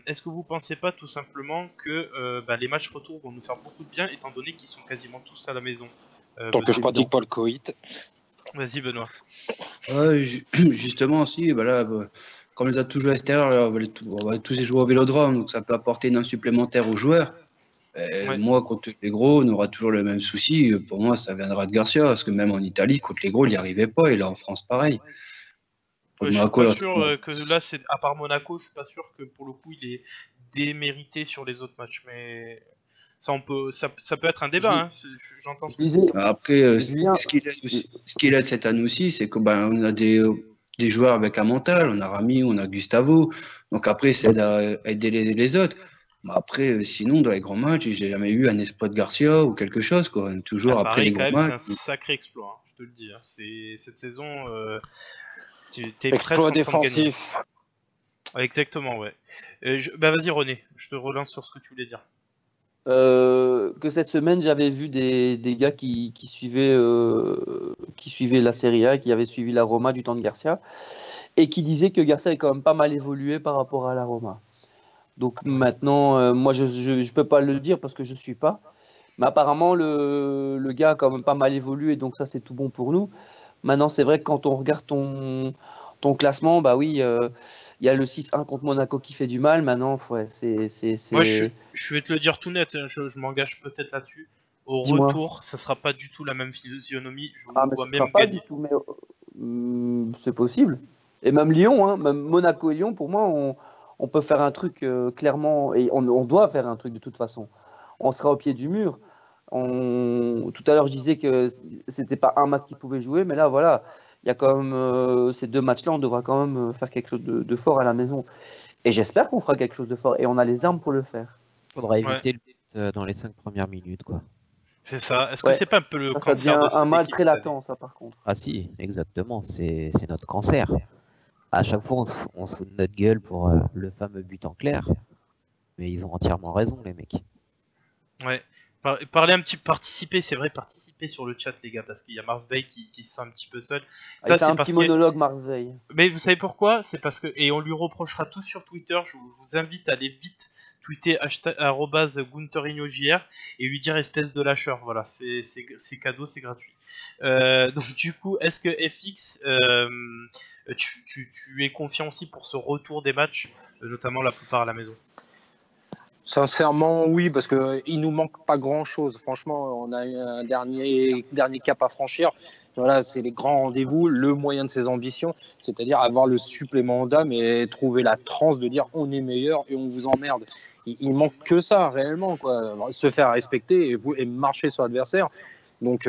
[SPEAKER 1] Est-ce que vous pensez pas tout simplement que les matchs retour vont nous faire beaucoup de bien étant donné qu'ils sont quasiment tous à la maison?
[SPEAKER 2] Tant que je pratique pas le coït.
[SPEAKER 1] Vas-y Benoît.
[SPEAKER 4] Ouais, justement, si, comme on les a tous joués à l'extérieur, là, on va tous les jouer au Vélodrome, donc ça peut apporter une œuvre supplémentaire aux joueurs.
[SPEAKER 1] Ouais.
[SPEAKER 4] Moi, contre les gros, on aura toujours le même souci. Pour moi, ça viendra de Garcia, parce que même en Italie, contre les gros, il n'y arrivait pas, et là en France, pareil.
[SPEAKER 1] Je suis
[SPEAKER 4] Monaco,
[SPEAKER 1] pas
[SPEAKER 4] là,
[SPEAKER 1] sûr que là, à part Monaco, je suis pas sûr que pour le coup il est démérité sur les autres matchs, mais ça peut être un débat. Hein. J'entends ce que vous dites.
[SPEAKER 4] Après,
[SPEAKER 3] Julien,
[SPEAKER 4] ce qu'il aide cette année aussi, c'est que on a des joueurs avec un mental, on a Rami, on a Gustavo, donc après, ça aide à aider les autres. Mais après, sinon, dans les grands matchs, j'ai jamais eu un exploit de Garcia ou quelque chose, quoi. Toujours après
[SPEAKER 1] Paris,
[SPEAKER 4] les
[SPEAKER 1] quand
[SPEAKER 4] grands
[SPEAKER 1] même, c'est
[SPEAKER 4] matchs.
[SPEAKER 1] un sacré exploit, hein, je te le dis. Hein. Cette saison, t'es
[SPEAKER 2] Exploit
[SPEAKER 1] presque en train de gagner.
[SPEAKER 2] défensif.
[SPEAKER 1] Exactement, ouais. Vas-y René, je te relance sur ce que tu voulais dire.
[SPEAKER 3] Que cette semaine, j'avais vu des gars qui suivaient la Serie A, qui avaient suivi la Roma du temps de Garcia, et qui disaient que Garcia est quand même pas mal évolué par rapport à la Roma. Donc maintenant, moi, je peux pas le dire parce que je suis pas. Mais apparemment, le gars a quand même pas mal évolué, donc ça, c'est tout bon pour nous. Maintenant, c'est vrai que quand on regarde ton classement, bah oui, il y a le 6-1 contre Monaco qui fait du mal. Maintenant, ouais,
[SPEAKER 1] Moi, je vais te le dire tout net, hein, je m'engage peut-être là-dessus. Au
[SPEAKER 3] Dis-moi.
[SPEAKER 1] retour, ça sera pas du tout la même physionomie. Je
[SPEAKER 3] Ah,
[SPEAKER 1] vous
[SPEAKER 3] mais
[SPEAKER 1] vois
[SPEAKER 3] ce sera
[SPEAKER 1] même
[SPEAKER 3] pas
[SPEAKER 1] gagner.
[SPEAKER 3] du tout, mais c'est possible. Et même Lyon, hein, même Monaco et Lyon, pour moi, on peut faire un truc clairement, et on doit faire un truc de toute façon. On sera au pied du mur. Tout à l'heure, je disais que c'était pas un match qui pouvait jouer, mais là, voilà, il y a quand même ces 2 matchs-là, on devra quand même faire quelque chose de fort à la maison. Et j'espère qu'on fera quelque chose de fort, et on a les armes pour le faire.
[SPEAKER 5] Faudra éviter le but dans les 5 premières minutes, quoi.
[SPEAKER 1] C'est ça. Est-ce que
[SPEAKER 3] Ouais.
[SPEAKER 1] c'est pas un peu le
[SPEAKER 3] Ça
[SPEAKER 1] cancer
[SPEAKER 3] devient
[SPEAKER 1] de cette
[SPEAKER 3] un mal
[SPEAKER 1] équipe
[SPEAKER 3] très
[SPEAKER 1] cette année?
[SPEAKER 3] latent, ça, par contre.
[SPEAKER 5] Ah si, exactement, c'est notre cancer. À chaque fois, on se fout de notre gueule pour le fameux but en clair. Mais ils ont entièrement raison, les mecs.
[SPEAKER 1] Ouais. Parlez un petit participer, c'est vrai, participer sur le chat les gars, parce qu'il y a Mars Bay qui se sent un petit peu seul.
[SPEAKER 3] Ça, c'est
[SPEAKER 1] c'est
[SPEAKER 3] un
[SPEAKER 1] parce
[SPEAKER 3] petit
[SPEAKER 1] que.
[SPEAKER 3] monologue, Marseille.
[SPEAKER 1] Mais vous savez pourquoi? C'est parce que, et on lui reprochera tous sur Twitter, je vous invite à aller vite tweeter @GuntherInhoJR et lui dire espèce de lâcheur. Voilà, c'est cadeau, c'est gratuit. Donc du coup, est-ce que FX, tu es confiant aussi pour ce retour des matchs, notamment la plupart à la maison?
[SPEAKER 2] Sincèrement, oui, parce qu'il nous manque pas grand-chose. Franchement, on a eu un dernier cap à franchir. Voilà, c'est les grands rendez-vous, le moyen de ses ambitions, c'est-à-dire avoir le supplément d'âme et trouver la transe de dire on est meilleur et on vous emmerde. Il manque que ça réellement, quoi. Se faire respecter et marcher sur l'adversaire. Donc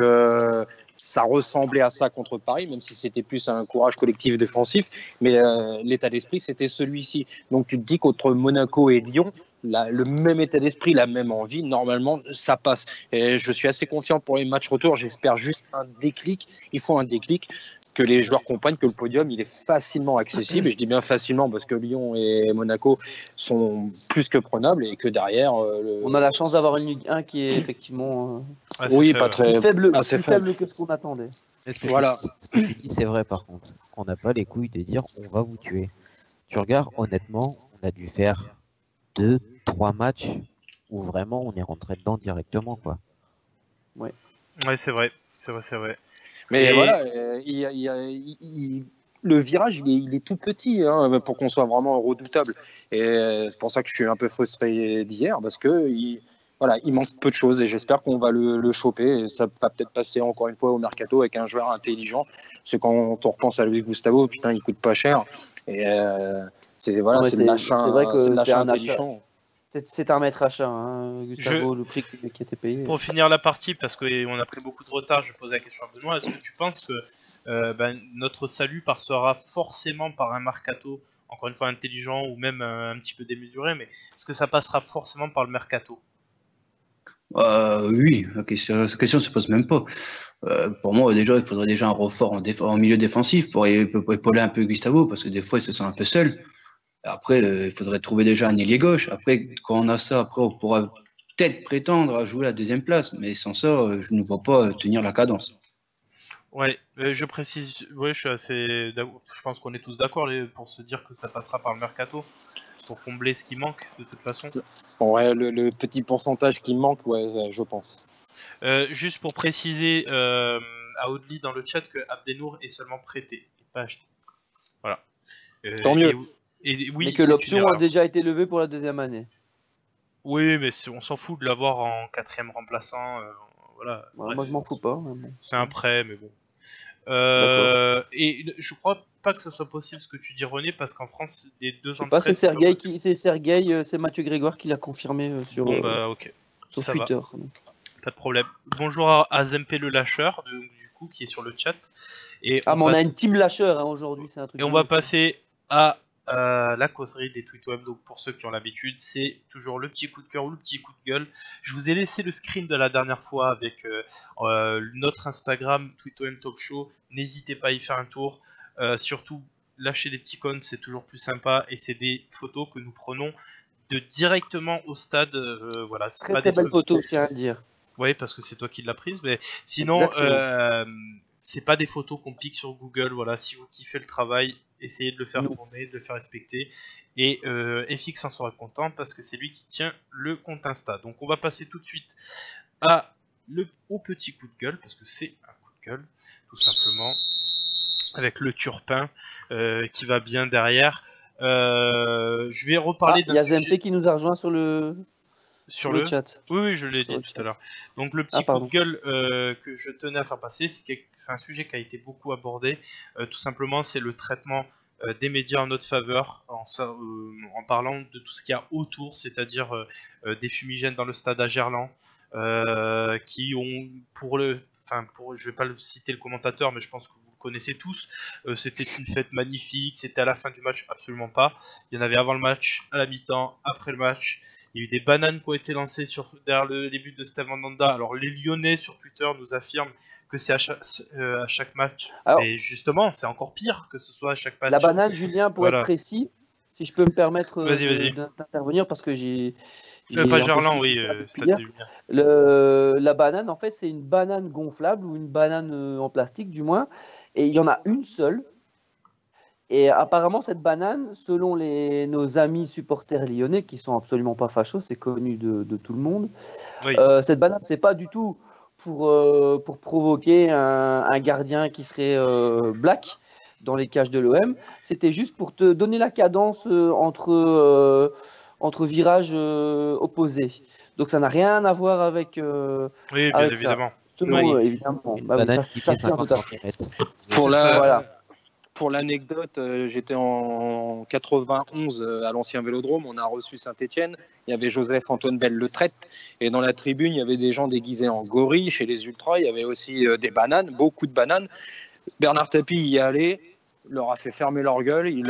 [SPEAKER 2] ça ressemblait à ça contre Paris, même si c'était plus un courage collectif défensif. Mais l'état d'esprit, c'était celui-ci. Donc tu te dis qu'entre Monaco et Lyon, le même état d'esprit, la même envie, normalement, ça passe. Et je suis assez confiant pour les matchs retour. J'espère juste un déclic. Il faut un déclic, que les joueurs comprennent que le podium, il est facilement accessible. Et je dis bien facilement parce que Lyon et Monaco sont plus que prenables et que derrière...
[SPEAKER 3] On a la chance d'avoir une Ligue 1 qui est effectivement
[SPEAKER 2] oui, pas très
[SPEAKER 3] plus faible que ce qu'on attendait.
[SPEAKER 5] Ce que tu dis, c'est vrai par contre. On n'a pas les couilles de dire on va vous tuer. Tu regardes, honnêtement, on a dû faire 2-3 matchs où vraiment on est rentré dedans directement, quoi.
[SPEAKER 1] Ouais, c'est vrai.
[SPEAKER 2] Mais voilà, le virage, il est tout petit hein, pour qu'on soit vraiment redoutable. Et c'est pour ça que je suis un peu frustré d'hier, parce que il manque peu de choses et j'espère qu'on va le choper. Et ça va peut-être passer encore une fois au mercato avec un joueur intelligent. Parce que quand on repense à Luis Gustavo, putain, il coûte pas cher. Et c'est le l'achat intelligent.
[SPEAKER 3] C'est un maître achat, hein, Gustavo, le prix qui était payé.
[SPEAKER 1] Pour finir la partie, parce qu'on a pris beaucoup de retard, je pose la question à Benoît, est-ce que tu penses que notre salut passera forcément par un mercato, encore une fois intelligent ou même un petit peu démesuré, mais est-ce que ça passera forcément par le mercato?
[SPEAKER 4] Oui, cette question se pose même pas. Pour moi, déjà, il faudrait déjà un renfort en milieu défensif pour épauler un peu Gustavo, parce que des fois, il se sent un peu seul. Après, il faudrait trouver déjà un ailier gauche. Après, quand on a ça, après, on pourra peut-être prétendre à jouer la deuxième place. Mais sans ça, je ne vois pas tenir la cadence.
[SPEAKER 1] Ouais, je précise, ouais, je pense qu'on est tous d'accord pour se dire que ça passera par le mercato, pour combler ce qui manque de toute façon.
[SPEAKER 2] Ouais, le petit pourcentage qui manque, ouais, je pense.
[SPEAKER 1] Juste pour préciser à Audley dans le chat que Abdenour est seulement prêté, et pas acheté. Voilà.
[SPEAKER 2] Tant mieux.
[SPEAKER 1] Oui,
[SPEAKER 3] mais que l'option a déjà été levée pour la deuxième année.
[SPEAKER 1] Oui, mais on s'en fout de l'avoir en quatrième remplaçant. Voilà.
[SPEAKER 3] Ouais, moi, je m'en fous pas. Bon.
[SPEAKER 1] C'est un prêt, mais bon. Et je crois pas que ce soit possible ce que tu dis, René, parce qu'en France, les 2 ans de prêt...
[SPEAKER 3] C'est Mathieu Grégoire qui l'a confirmé sur Twitter. Donc.
[SPEAKER 1] Pas de problème. Bonjour à Zempe le lâcheur, du coup, qui est sur le chat. Et
[SPEAKER 3] on a une team lâcheur hein, aujourd'hui, c'est un truc.
[SPEAKER 1] Et on va passer à la causerie des tweets web. Donc pour ceux qui ont l'habitude, c'est toujours le petit coup de cœur ou le petit coup de gueule. Je vous ai laissé le screen de la dernière fois avec notre Instagram TweetOM Talk Show. N'hésitez pas à y faire un tour. Surtout, lâchez des petits cônes, c'est toujours plus sympa. Et c'est des photos que nous prenons directement au stade. Voilà, c'est
[SPEAKER 3] très très belle photo, je tiens à le dire.
[SPEAKER 1] Oui, parce que c'est toi qui l'as prise, mais sinon, c'est pas des photos qu'on pique sur Google. Voilà, si vous kiffez le travail, essayez de le faire tourner, de le faire respecter. Et FX en sera content parce que c'est lui qui tient le compte Insta. Donc on va passer tout de suite au petit coup de gueule, parce que c'est un coup de gueule, tout simplement, avec le Turpin qui va bien derrière. Je vais reparler d'un
[SPEAKER 3] sujet... Il y a Zempe qui nous a rejoint sur le chat.
[SPEAKER 1] Oui, je l'ai dit tout à l'heure. Donc le petit coup de gueule que je tenais à faire passer, c'est un sujet qui a été beaucoup abordé. Tout simplement, c'est le traitement des médias en notre faveur, en parlant de tout ce qu'il y a autour, c'est-à-dire des fumigènes dans le stade à Gerland, qui ont je vais pas le citer le commentateur, mais je pense que vous le connaissez tous. C'était une fête magnifique. C'était à la fin du match, absolument pas. Il y en avait avant le match, à la mi-temps, après le match. Il y a eu des bananes qui ont été lancées derrière les buts de Steve Mandanda. Alors les Lyonnais sur Twitter nous affirment que c'est à chaque match. Alors, mais justement, c'est encore pire que ce soit à chaque match.
[SPEAKER 3] La banane, Julien, pour être précis, si je peux me permettre d'intervenir, parce que j'ai...
[SPEAKER 1] pas Gerland, oui.
[SPEAKER 3] La banane, en fait, c'est une banane gonflable ou une banane en plastique, du moins. Et il y en a une seule. Et apparemment, cette banane, selon nos amis supporters lyonnais, qui sont absolument pas fachos, c'est connu de tout le monde,
[SPEAKER 1] Oui.
[SPEAKER 3] cette banane, c'est pas du tout pour provoquer un gardien qui serait black dans les cages de l'OM. C'était juste pour te donner la cadence entre virages opposés. Donc ça n'a rien à voir avec,
[SPEAKER 1] Oui, bien
[SPEAKER 3] avec ça.
[SPEAKER 1] évidemment.
[SPEAKER 3] Selon,
[SPEAKER 2] Oui.
[SPEAKER 3] évidemment.
[SPEAKER 5] Une
[SPEAKER 3] Bah oui,
[SPEAKER 5] banane
[SPEAKER 3] ça-
[SPEAKER 5] qui
[SPEAKER 3] ça
[SPEAKER 5] fait
[SPEAKER 3] tient tout
[SPEAKER 5] 50
[SPEAKER 3] à fait.
[SPEAKER 5] cm.
[SPEAKER 3] Voilà.
[SPEAKER 2] Pour l'anecdote, j'étais en 91 à l'ancien Vélodrome, on a reçu Saint-Étienne, il y avait Joseph-Antoine Bell-Le-Traite, et dans la tribune, il y avait des gens déguisés en gorilles, chez les Ultras, il y avait aussi des bananes, beaucoup de bananes. Bernard Tapie y est allé, leur a fait fermer leur gueule, il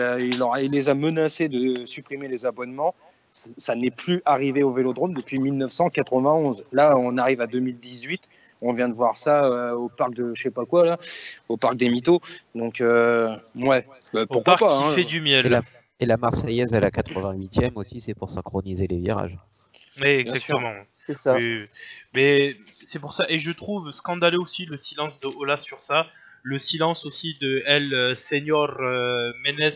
[SPEAKER 2] les a menacés de supprimer les abonnements. Ça n'est plus arrivé au Vélodrome depuis 1991. Là, on arrive à 2018. On vient de voir ça au parc de je sais pas quoi là, au parc des Mythos. Donc ouais,
[SPEAKER 1] Au
[SPEAKER 2] pourquoi
[SPEAKER 1] parc
[SPEAKER 2] pas.
[SPEAKER 1] qui
[SPEAKER 2] Hein.
[SPEAKER 1] fait du miel.
[SPEAKER 5] Et la Marseillaise à la 88e aussi, c'est pour synchroniser les virages.
[SPEAKER 1] Oui, exactement.
[SPEAKER 3] C'est ça.
[SPEAKER 1] Oui. Mais c'est pour ça, et je trouve scandaleux aussi le silence de Ola sur ça, le silence aussi de El Señor Menes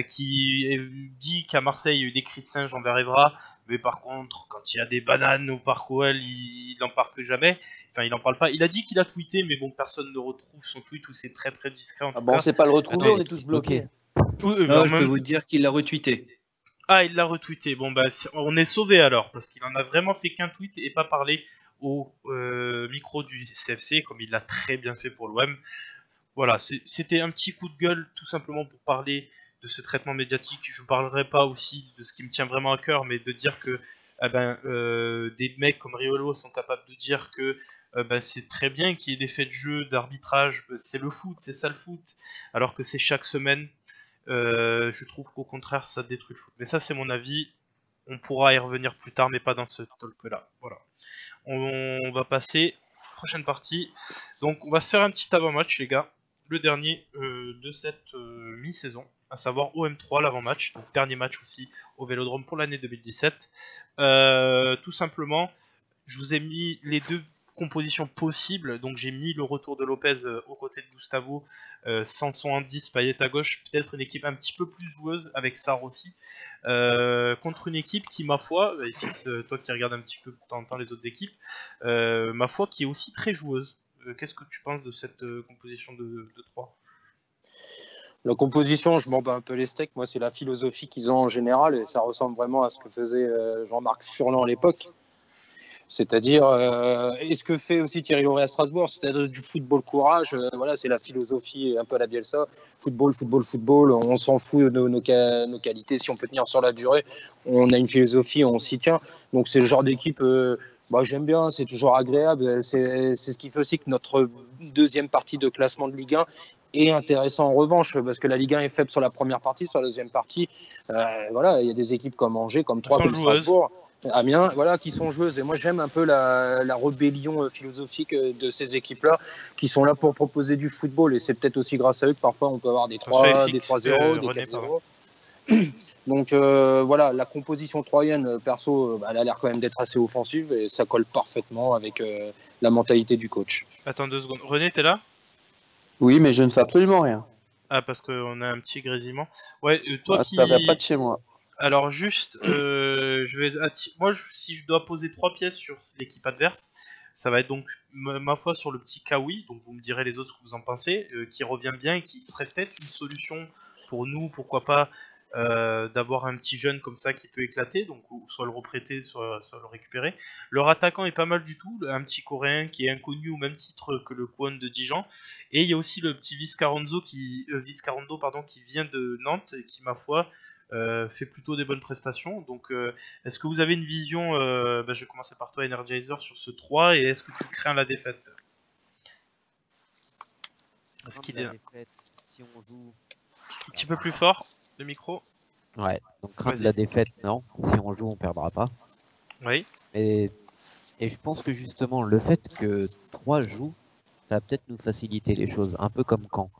[SPEAKER 1] qui dit qu'à Marseille il y a eu des cris de singe envers Evra, mais par contre quand il y a des bananes au parc OL il n'en parle que jamais, enfin il n'en parle pas, il a dit qu'il a tweeté mais bon personne ne retrouve son tweet ou c'est très très discret en tout
[SPEAKER 3] Bon, on
[SPEAKER 1] cas.
[SPEAKER 3] sait pas le retrouver,
[SPEAKER 1] Attends,
[SPEAKER 3] on est tous bloqués.
[SPEAKER 1] Oui, mais
[SPEAKER 4] Ah,
[SPEAKER 1] en
[SPEAKER 4] je peux
[SPEAKER 1] même-
[SPEAKER 4] vous dire qu'il l'a retweeté.
[SPEAKER 1] Ah, il l'a retweeté. Bon, bah, on est sauvé alors, parce qu'il en a vraiment fait qu'un tweet et pas parlé au micro du CFC, comme il l'a très bien fait pour l'OM. Voilà, c'était un petit coup de gueule, tout simplement pour parler de ce traitement médiatique. Je ne parlerai pas aussi de ce qui me tient vraiment à cœur, mais de dire que des mecs comme Riolo sont capables de dire que c'est très bien qu'il y ait des faits de jeu, d'arbitrage, c'est le foot, c'est ça le foot, alors que c'est chaque semaine. Je trouve qu'au contraire ça détruit le foot. Mais ça c'est mon avis, on pourra y revenir plus tard mais pas dans ce talk là. Voilà. On va passer prochaine partie. Donc on va se faire un petit avant-match les gars, le dernier de cette mi-saison, à savoir OM3 l'avant-match, donc dernier match aussi au Vélodrome pour l'année 2017. Tout simplement, je vous ai mis les deux compositions possibles, donc j'ai mis le retour de Lopez aux côtés de Gustavo, Sanson en 10, Payet à gauche, peut-être une équipe un petit peu plus joueuse avec Sarr aussi, contre une équipe qui, ma foi, Fils, toi qui regardes un petit peu de temps en temps les autres équipes, ma foi qui est aussi très joueuse. Qu'est-ce que tu penses de cette composition de 3 ?
[SPEAKER 2] La composition, je m'en bats un peu les steaks. Moi, c'est la philosophie qu'ils ont en général et ça ressemble vraiment à ce que faisait Jean-Marc Furlan à l'époque. C'est-à-dire, et ce que fait aussi Thierry Laurey à Strasbourg, c'est-à-dire du football courage. Voilà, c'est la philosophie un peu à la Bielsa. Football, football, football. On s'en fout de nos qualités. Si on peut tenir sur la durée, on a une philosophie, on s'y tient. Donc, c'est le genre d'équipe. J'aime bien, c'est toujours agréable. C'est ce qui fait aussi que notre deuxième partie de classement de Ligue 1 est intéressant en revanche, parce que la Ligue 1 est faible sur la première partie, sur la deuxième partie, voilà, il y a des équipes comme Angers, comme Troyes, comme Strasbourg, Amiens, voilà, qui sont joueuses. Et moi, j'aime un peu la rébellion philosophique de ces équipes-là, qui sont là pour proposer du football. Et c'est peut-être aussi grâce à eux que parfois on peut avoir des 3-0, des 4-0. Donc voilà, la composition troyenne, perso, elle a l'air quand même d'être assez offensive et ça colle parfaitement avec la mentalité du coach.
[SPEAKER 1] Attends 2 secondes. René, t'es là ?
[SPEAKER 3] Oui, mais je ne fais absolument rien.
[SPEAKER 1] Ah, parce qu'on a un petit grésillement. Ouais, toi qui...
[SPEAKER 3] Ça vient pas de chez moi.
[SPEAKER 1] Alors juste, je vais si je dois poser 3 pièces sur l'équipe adverse, ça va être donc ma foi sur le petit Kawi, donc vous me direz les autres ce que vous en pensez, qui revient bien et qui serait peut-être une solution pour nous, pourquoi pas, d'avoir un petit jeune comme ça qui peut éclater, donc soit le reprêter, soit le récupérer. Leur attaquant est pas mal du tout, un petit coréen qui est inconnu au même titre que le Kwon de Dijon, et il y a aussi le petit Vizcarrondo qui vient de Nantes et qui, ma foi, fait plutôt des bonnes prestations. Donc est-ce que vous avez une vision, je vais commencer par toi Energizer, sur ce 3, et est-ce que tu crains la défaite? Est-ce qu'il est
[SPEAKER 5] la défaite, si on joue
[SPEAKER 1] un petit peu plus fort, le micro?
[SPEAKER 5] Ouais, donc crainte de la défaite, non. Si on joue, on perdra pas.
[SPEAKER 1] Oui.
[SPEAKER 5] Et je pense que justement, le fait que 3 jouent, ça va peut-être nous faciliter les choses, un peu comme Caen.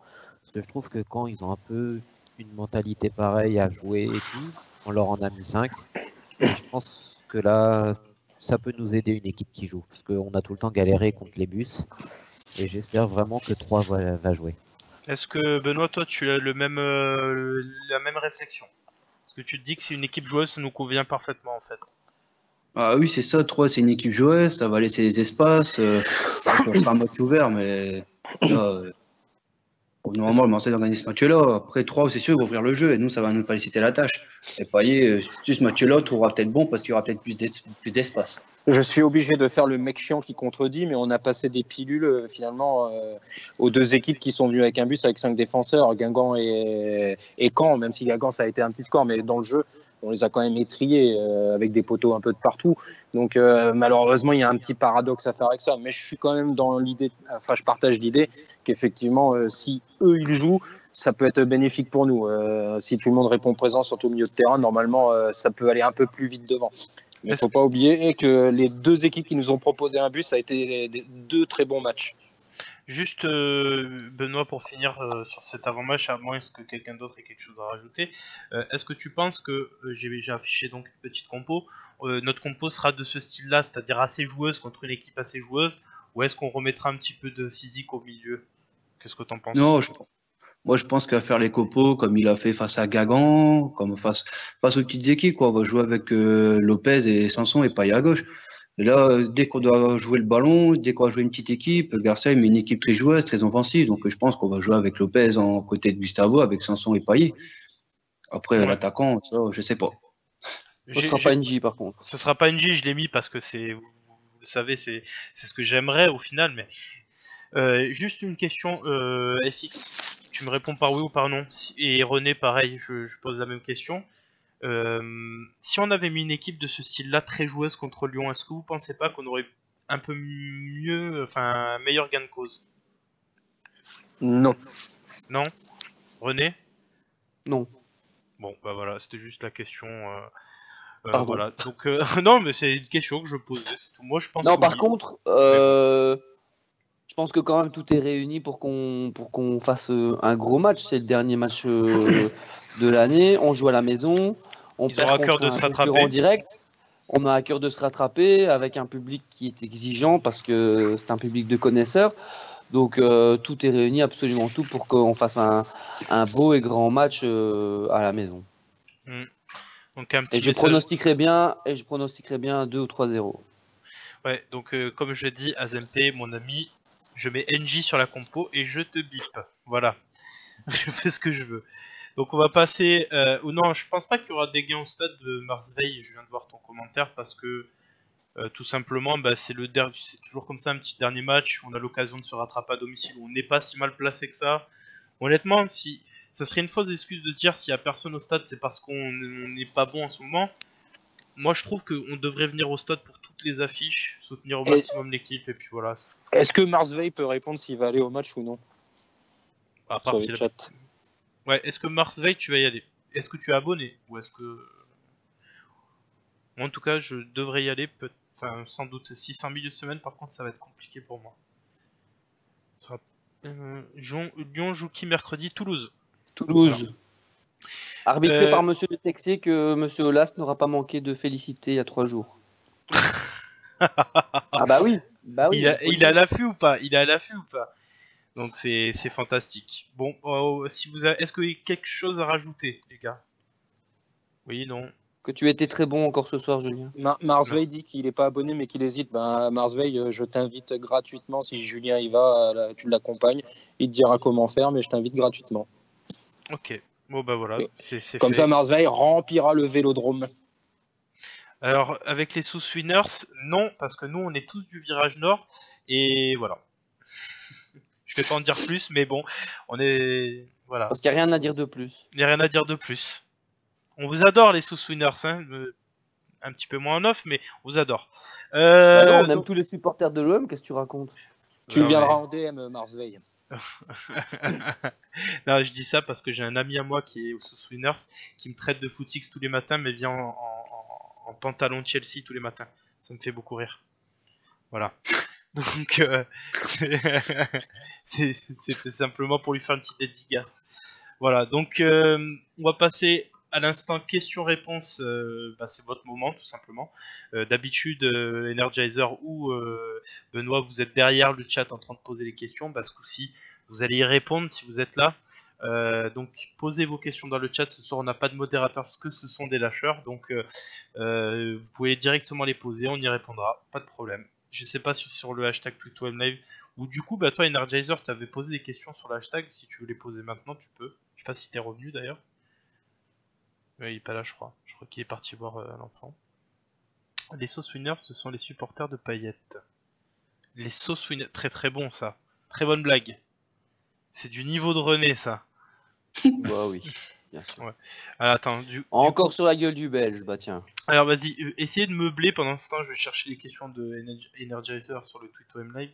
[SPEAKER 5] Parce que je trouve que Caen, ils ont un peu une mentalité pareille à jouer et tout. On leur en a mis 5. Et je pense que là, ça peut nous aider une équipe qui joue. Parce qu'on a tout le temps galéré contre les bus. Et j'espère vraiment que 3 va jouer.
[SPEAKER 1] Est-ce que Benoît, toi, tu as la même réflexion? Parce que tu te dis que c'est une équipe joueuse, ça nous convient parfaitement en fait.
[SPEAKER 4] Ah oui, c'est ça, 3, c'est une équipe joueuse, ça va laisser des espaces, ça sera un match ouvert, mais là, normalement, Marseille a gagné ce match-là. Après, 3, c'est sûr, ils vont ouvrir le jeu, et nous, ça va nous faciliter la tâche. Et Payet, juste ce match-là, trouvera peut-être bon, parce qu'il y aura peut-être plus d'espace.
[SPEAKER 2] Je suis obligé de faire le mec chiant qui contredit, mais on a passé des pilules finalement aux deux équipes qui sont venues avec un bus avec 5 défenseurs, Guingamp et Caen, même si Guingamp ça a été un petit score, mais dans le jeu, on les a quand même étriés avec des poteaux un peu de partout. Donc malheureusement, il y a un petit paradoxe à faire avec ça. Mais je suis quand même dans l'idée, enfin je partage l'idée qu'effectivement, si eux ils jouent, ça peut être bénéfique pour nous. Si tout le monde répond présent, surtout au milieu de terrain, normalement ça peut aller un peu plus vite devant. Mais il ne faut pas oublier que les deux équipes qui nous ont proposé un but, ça a été deux très bons matchs.
[SPEAKER 1] Juste, Benoît, pour finir sur cet avant-match, à moins que quelqu'un d'autre ait quelque chose à rajouter, est-ce que tu penses que, j'ai affiché donc une petite compo, notre compo sera de ce style-là, c'est-à-dire assez joueuse contre une équipe assez joueuse, ou est-ce qu'on remettra un petit peu de physique au milieu? Qu'est-ce que t'en penses?
[SPEAKER 4] Non, moi, je pense qu'à faire les copeaux, comme il a fait face à Guingamp, comme face aux petites équipes, quoi. On va jouer avec Lopez et Sanson et Payet à gauche. Et là, dès qu'on doit jouer le ballon, dès qu'on va jouer une petite équipe, Garcia il met une équipe très joueuse, très offensive. Donc, je pense qu'on va jouer avec Lopez en côté de Gustavo, avec Sanson et Payet. Après,
[SPEAKER 1] Ouais.
[SPEAKER 4] l'attaquant, ça, je sais pas.
[SPEAKER 3] Ce sera pas NJ par contre.
[SPEAKER 1] Ce sera pas NJ, je l'ai mis parce que vous le savez, c'est ce que j'aimerais au final, mais juste une question, FX, tu me réponds par oui ou par non, et René pareil, je pose la même question. Si on avait mis une équipe de ce style-là très joueuse contre Lyon, est-ce que vous pensez pas qu'on aurait un peu mieux, enfin un meilleur gain de cause?
[SPEAKER 2] Non.
[SPEAKER 1] Non? René?
[SPEAKER 3] Non.
[SPEAKER 1] Bon, bah voilà, c'était juste la question.
[SPEAKER 3] Pardon.
[SPEAKER 1] Voilà. Donc non, mais c'est une question que je posais. C'est tout. Moi, je pense.
[SPEAKER 3] Non,
[SPEAKER 1] que
[SPEAKER 3] par
[SPEAKER 1] oui.
[SPEAKER 3] contre, je pense que quand même tout est réuni pour qu'on fasse un gros match. C'est le dernier match de l'année. On joue à la maison. On
[SPEAKER 1] Ils
[SPEAKER 3] perd
[SPEAKER 1] auront à cœur
[SPEAKER 3] contre
[SPEAKER 1] de
[SPEAKER 3] un
[SPEAKER 1] se
[SPEAKER 3] concurrent
[SPEAKER 1] rattraper.
[SPEAKER 3] direct. On a à cœur de se rattraper avec un public qui est exigeant parce que c'est un public de connaisseurs. Donc tout est réuni, absolument tout, pour qu'on fasse un beau et grand match à la maison.
[SPEAKER 1] Donc un petit
[SPEAKER 3] Et je
[SPEAKER 1] message.
[SPEAKER 3] pronostiquerai bien un 2 ou 3-0.
[SPEAKER 1] Ouais. Donc comme je dis, Azempe, mon ami, je mets NJ sur la compo et je te bip. Voilà. Je fais ce que je veux. Donc on va passer. Ou non, je pense pas qu'il y aura des gains au stade de Marsveil. Je viens de voir ton commentaire parce que tout simplement, bah, c'est toujours comme ça, un petit dernier match. On a l'occasion de se rattraper à domicile. On n'est pas si mal placé que ça. Honnêtement, si ça serait une fausse excuse de se dire s'il y a personne au stade, c'est parce qu'on n'est pas bon en ce moment. Moi, je trouve qu'on devrait venir au stade pour toutes les affiches, soutenir au maximum l'équipe, et puis voilà.
[SPEAKER 2] Est-ce que Marsveil peut répondre s'il va aller au match ou non?
[SPEAKER 1] À part
[SPEAKER 2] Sur
[SPEAKER 1] si
[SPEAKER 2] le
[SPEAKER 1] la-
[SPEAKER 2] chat.
[SPEAKER 1] Ouais, est-ce que Marsveil, tu vas y aller? Est-ce que tu es abonné? Ou est-ce que. Moi, en tout cas, je devrais y aller, enfin, sans doute. Si c'est en milieu de semaine, par contre, ça va être compliqué pour moi. Ça sera... Lyon joue qui mercredi? Toulouse.
[SPEAKER 3] Toulouse. Arbitré
[SPEAKER 1] Euh,
[SPEAKER 3] par Monsieur Le Texier que Monsieur Aulas n'aura pas manqué de féliciter il y a 3 jours. Ah bah oui.
[SPEAKER 1] il est à l'affût ou pas? Il est à l'affût ou pas? Donc c'est fantastique. Bon, si vous avez... est-ce qu'il y a quelque chose à rajouter, les gars? Oui, non.
[SPEAKER 3] Que tu étais très bon encore ce soir, Julien.
[SPEAKER 2] Marsveil dit qu'il n'est pas abonné mais qu'il hésite. Ben, Marsveil, je t'invite gratuitement. Si Julien y va, tu l'accompagnes. Il te dira comment faire, mais je t'invite gratuitement.
[SPEAKER 1] Ok. Bon bah voilà,
[SPEAKER 2] Et
[SPEAKER 1] c'est
[SPEAKER 2] Comme
[SPEAKER 1] fait.
[SPEAKER 2] ça, Marsveil remplira le vélodrome.
[SPEAKER 1] Alors avec les sous-winners, non, parce que nous on est tous du virage nord et voilà. Je vais pas en dire plus, mais bon, on est voilà.
[SPEAKER 3] Parce qu'il n'y a rien à dire de plus.
[SPEAKER 1] Il n'y a rien à dire de plus. On vous adore les sous-winners, hein. Un petit peu moins en off, mais on vous adore.
[SPEAKER 3] Bah non, on aime tous les supporters de l'OM, qu'est-ce que tu racontes?
[SPEAKER 2] Tu
[SPEAKER 1] Non,
[SPEAKER 2] viendras en DM, Marsveil.
[SPEAKER 1] non, je dis ça parce que j'ai un ami à moi qui est au sous-winners qui me traite de footix tous les matins, mais vient en pantalon Chelsea tous les matins. Ça me fait beaucoup rire. Voilà. Donc, c'était simplement pour lui faire une petite dédicace. Voilà, donc on va passer à l'instant question-réponse, c'est votre moment tout simplement. D'habitude, Energizer ou Benoît, vous êtes derrière le chat en train de poser les questions. Ce coup-ci, vous allez y répondre si vous êtes là. Donc posez vos questions dans le chat. Ce soir on n'a pas de modérateur parce que ce sont des lâcheurs, donc vous pouvez directement les poser, on y répondra, pas de problème. Je sais pas si sur le hashtag Twitch ou du coup toi Energizer tu avais posé des questions sur le hashtag, si tu veux les poser maintenant tu peux. Je sais pas si t'es revenu d'ailleurs. Il est pas là je crois qu'il est parti voir l'enfant. Les sauce winners ce sont les supporters de paillettes. Les sauce winners, très très bon ça, très bonne blague. C'est du niveau de René ça.
[SPEAKER 3] Bah oui, bien sûr.
[SPEAKER 1] Ouais. Alors, attends,
[SPEAKER 3] Encore sur la gueule du Belge, bah tiens.
[SPEAKER 1] Alors vas-y, essayez de meubler pendant ce temps, je vais chercher les questions de Energizer sur le Twitch Live.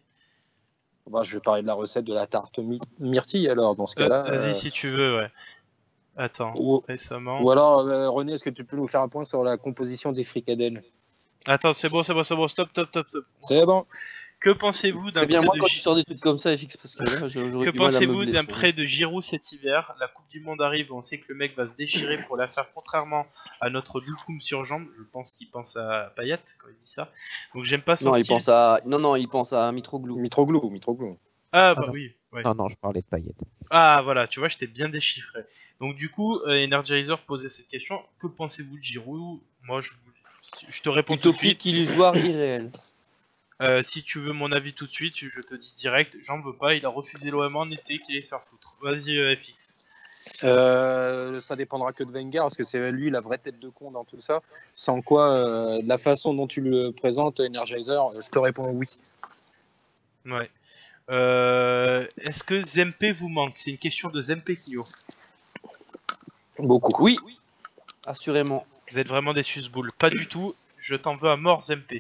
[SPEAKER 2] Je vais parler de la recette de la tarte myrtille alors, dans ce cas-là.
[SPEAKER 1] Vas-y si tu veux, ouais. Attends, récemment.
[SPEAKER 2] Ou alors, René, est-ce que tu peux nous faire un point sur la composition des fricadelles?
[SPEAKER 1] Attends, c'est bon, stop.
[SPEAKER 2] C'est bon.
[SPEAKER 1] Que pensez-vous d'un
[SPEAKER 3] C'est bien
[SPEAKER 1] prêt
[SPEAKER 3] moi
[SPEAKER 1] de
[SPEAKER 3] quand tu sors des trucs comme ça, FX, parce que là,
[SPEAKER 1] Que pensez-vous d'un prêt de Giroud cet hiver? La Coupe du Monde arrive, on sait que le mec va se déchirer pour la faire, contrairement à notre Loukoum sur jambe. Je pense qu'il pense à Payet quand il dit ça. Donc j'aime pas son
[SPEAKER 3] non,
[SPEAKER 1] style.
[SPEAKER 3] il pense à Mitroglou.
[SPEAKER 2] Mitroglou.
[SPEAKER 1] Ah bah oui. Ouais.
[SPEAKER 5] Non, je parlais de Payet.
[SPEAKER 1] Ah voilà, tu vois, je t'ai bien déchiffré. Donc du coup, Energizer posait cette question. Que pensez-vous de Giroud? Moi, je te réponds tout de suite.
[SPEAKER 3] Illusoire, irréel.
[SPEAKER 1] Si tu veux mon avis tout de suite, je te dis direct, j'en veux pas, il a refusé l'OM en été, qu'il est se faire foutre. Vas-y FX.
[SPEAKER 2] Ça dépendra que de Wenger, parce que c'est lui la vraie tête de con dans tout ça. Sans quoi, la façon dont tu le présentes, Energizer, je te réponds oui.
[SPEAKER 1] Ouais. Est-ce que Zempe vous manque? C'est une question de Zempe Kyo.
[SPEAKER 2] Beaucoup.
[SPEAKER 3] Oui, assurément.
[SPEAKER 1] Vous êtes vraiment des susboules. Pas du tout, je t'en veux à mort Zempe.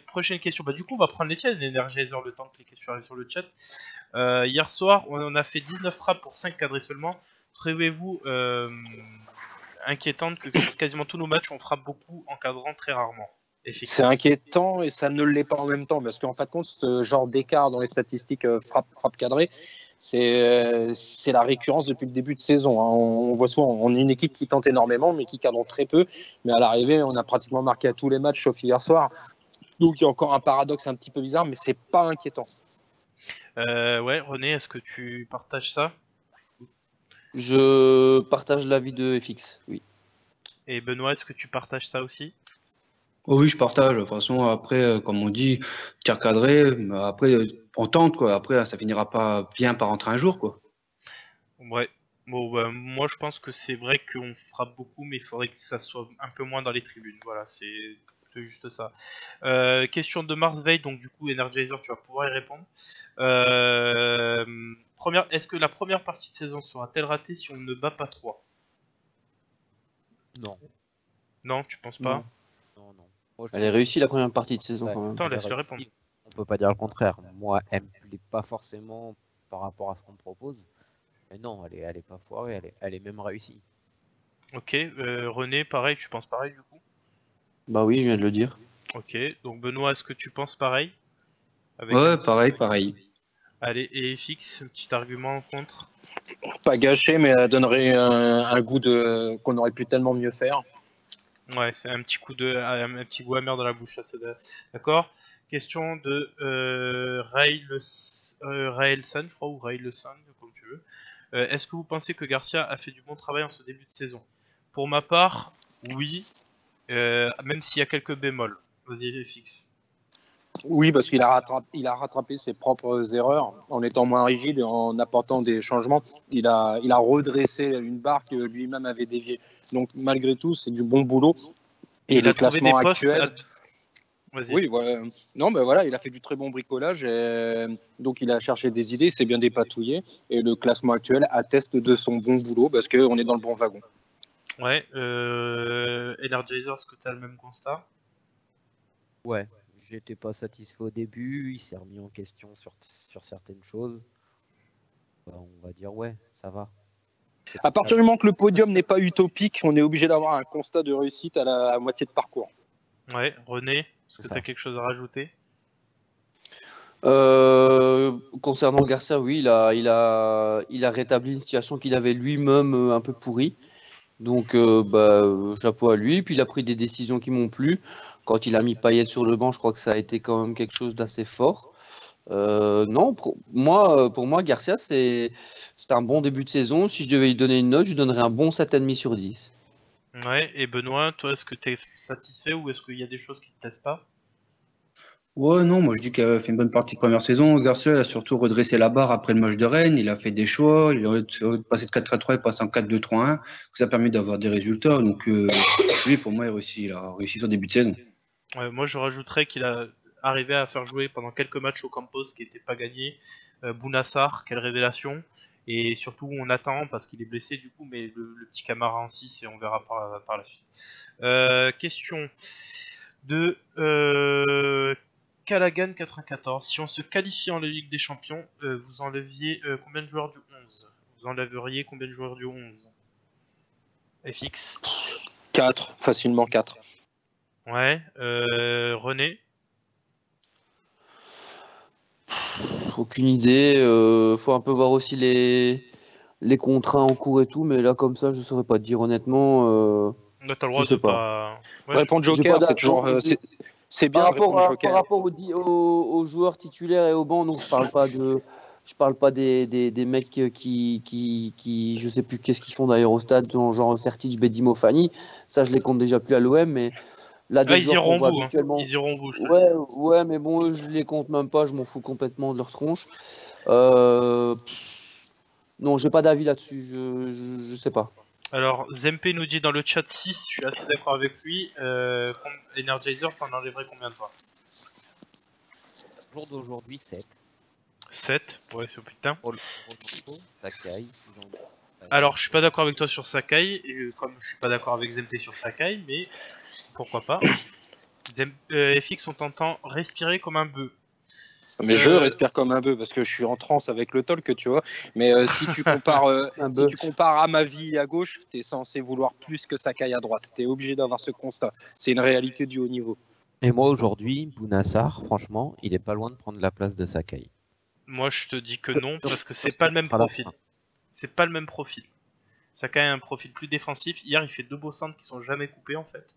[SPEAKER 1] Prochaine question. Du coup, on va prendre les tiennes, Energizer, le temps que les questions arrivent sur le chat. Hier soir, on a fait 19 frappes pour 5 cadrés seulement. Trouvez-vous inquiétante que sur quasiment tous nos matchs, on frappe beaucoup en cadrant très rarement?
[SPEAKER 2] C'est inquiétant et ça ne l'est pas en même temps, parce qu'en fin de compte, ce genre d'écart dans les statistiques frappe cadrée, c'est la récurrence depuis le début de saison. On voit souvent, on est une équipe qui tente énormément, mais qui cadre très peu. Mais à l'arrivée, on a pratiquement marqué à tous les matchs, sauf hier soir. Donc il y a encore un paradoxe un petit peu bizarre, mais c'est pas inquiétant.
[SPEAKER 1] Ouais, René, est-ce que tu partages ça?
[SPEAKER 3] Je partage l'avis de FX, oui.
[SPEAKER 1] Et Benoît, est-ce que tu partages ça aussi?
[SPEAKER 4] Oh oui, je partage. De toute façon, après, comme on dit, tir cadré, après, on tente, quoi. Après, ça finira pas bien par rentrer un jour, quoi.
[SPEAKER 1] Ouais. Bon, moi, je pense que c'est vrai qu'on frappe beaucoup, mais il faudrait que ça soit un peu moins dans les tribunes. Voilà, c'est juste ça. Question de Mars Veil, donc du coup, Energizer, tu vas pouvoir y répondre. Est-ce que la première partie de saison sera-t-elle ratée si on ne bat pas 3?
[SPEAKER 5] Non.
[SPEAKER 1] Non, tu penses pas?
[SPEAKER 5] Non.
[SPEAKER 3] Elle est réussie la première partie de saison quand même.
[SPEAKER 1] Attends, laisse-le répondre.
[SPEAKER 5] On peut pas dire le contraire. Moi, elle me plaît pas forcément par rapport à ce qu'on me propose. Mais non, elle est pas foirée, elle est même réussie.
[SPEAKER 1] Ok, René, pareil, tu penses pareil du coup?
[SPEAKER 3] Bah oui, je viens de le dire.
[SPEAKER 1] Ok, donc Benoît, est-ce que tu penses pareil?
[SPEAKER 4] Ouais, pareil.
[SPEAKER 1] Allez, et FX, un petit argument contre?
[SPEAKER 2] Pas gâché, mais elle donnerait un goût qu'on aurait pu tellement mieux faire.
[SPEAKER 1] Ouais, c'est un petit goût amer dans la bouche, ça, d'accord. Question de Raelson, je crois, ou Raelson, comme tu veux. Est-ce que vous pensez que Garcia a fait du bon travail en ce début de saison? Pour ma part, oui, même s'il y a quelques bémols. Vas-y, FX.
[SPEAKER 2] Oui, parce qu'il a rattrapé ses propres erreurs en étant moins rigide et en apportant des changements. Il a redressé une barre que lui-même avait déviée. Donc malgré tout, c'est du bon boulot. Et
[SPEAKER 1] il a trouvé des postes
[SPEAKER 2] actuel...
[SPEAKER 1] Vas-y.
[SPEAKER 2] Oui, voilà. Non, mais voilà, il a fait du très bon bricolage. Et donc il a cherché des idées, c'est bien dépatouillé. Et le classement actuel atteste de son bon boulot parce qu'on est dans le bon wagon.
[SPEAKER 1] Ouais. Energizer, est-ce que tu as le même constat?
[SPEAKER 5] Ouais. J'étais pas satisfait au début, il s'est remis en question sur certaines choses. On va dire ouais, ça va.
[SPEAKER 2] À partir du moment que le podium n'est pas utopique, on est obligé d'avoir un constat de réussite à la moitié de parcours.
[SPEAKER 1] Ouais, René, est-ce que tu as quelque chose à rajouter?
[SPEAKER 3] Concernant Garcia, oui, il a rétabli une situation qu'il avait lui-même un peu pourrie. Donc, chapeau à lui. Puis il a pris des décisions qui m'ont plu. Quand il a mis Payet sur le banc, je crois que ça a été quand même quelque chose d'assez fort. Non, pour moi, Garcia, c'est un bon début de saison. Si je devais lui donner une note, je lui donnerais un bon 7,5 sur 10.
[SPEAKER 1] Ouais, et Benoît, toi, est-ce que tu es satisfait ou est-ce qu'il y a des choses qui te plaisent pas?
[SPEAKER 4] Ouais, non, moi je dis qu'il a fait une bonne partie de première saison. Garcia a surtout redressé la barre après le match de Rennes. Il a fait des choix. Il a passé de 4-4-3 et passé en 4-2-3-1. Ça a permis d'avoir des résultats. Donc, lui, pour moi, il a réussi son début de saison.
[SPEAKER 1] Ouais, moi, je rajouterais qu'il a arrivé à faire jouer pendant quelques matchs au Campos qui n'étaient pas gagnés. Bounassar, quelle révélation. Et surtout, on attend parce qu'il est blessé du coup, mais le petit Camara en 6 et on verra par la suite. Question de Callaghan 94. Si on se qualifie en Ligue des Champions, vous enleviez combien de joueurs du 11? Vous enlèveriez combien de joueurs du 11? FX?
[SPEAKER 2] 4, facilement 4.
[SPEAKER 1] Ouais. René?
[SPEAKER 3] Aucune idée. Faut un peu voir aussi les contrats en cours et tout. Mais là, comme ça, je saurais pas te dire honnêtement.
[SPEAKER 1] Là, t'as le droit
[SPEAKER 3] Je sais
[SPEAKER 1] de pas. Ouais,
[SPEAKER 2] Répondre
[SPEAKER 3] J'ai
[SPEAKER 2] Joker,
[SPEAKER 3] pas
[SPEAKER 2] c'est toujours.
[SPEAKER 3] d'accord.
[SPEAKER 2] C'est bien
[SPEAKER 3] Par
[SPEAKER 2] de répondre
[SPEAKER 3] rapport
[SPEAKER 2] Joker.
[SPEAKER 3] aux joueurs titulaires et au banc, donc je parle pas des mecs qui je sais plus qu'est-ce qu'ils font d'ailleurs au stade, genre Fertig, Bedimo, Fanny. Ça, je les compte déjà plus à l'OM, mais là, des
[SPEAKER 1] ils
[SPEAKER 3] joueurs qu'on
[SPEAKER 1] iront au
[SPEAKER 3] voit
[SPEAKER 1] bout. Hein.
[SPEAKER 3] habituellement.
[SPEAKER 1] Ils iront au bout, je te dis.
[SPEAKER 3] Ouais, mais bon, eux, je les compte même pas, je m'en fous complètement de leur tronche. Euh, non, j'ai pas d'avis là-dessus, je sais pas.
[SPEAKER 1] Alors, Zempe nous dit dans le chat 6, je suis assez d'accord avec lui. Energizer, t'en enlèverais combien de fois?
[SPEAKER 5] Jour d'aujourd'hui, 7.
[SPEAKER 1] 7, ouais, c'est putain.
[SPEAKER 5] Sakai.
[SPEAKER 1] Alors, je suis pas d'accord avec toi sur Sakai, et comme je suis pas d'accord avec Zempe sur Sakai, mais pourquoi pas. FX, on t'entend respirer comme un bœuf.
[SPEAKER 2] Mais je respire comme un bœuf parce que je suis en transe avec le talk, tu vois. Mais si tu compares, si tu compares à ma vie à gauche, t'es censé vouloir plus que Sakai à droite. T'es obligé d'avoir ce constat. C'est une réalité du haut niveau.
[SPEAKER 5] Et moi aujourd'hui, Bounassar, franchement, il est pas loin de prendre la place de Sakai.
[SPEAKER 1] Moi, je te dis que non parce que c'est pas le même profil. C'est pas le même profil. Sakai a un profil plus défensif. Hier, il fait 2 beaux centres qui sont jamais coupés en fait.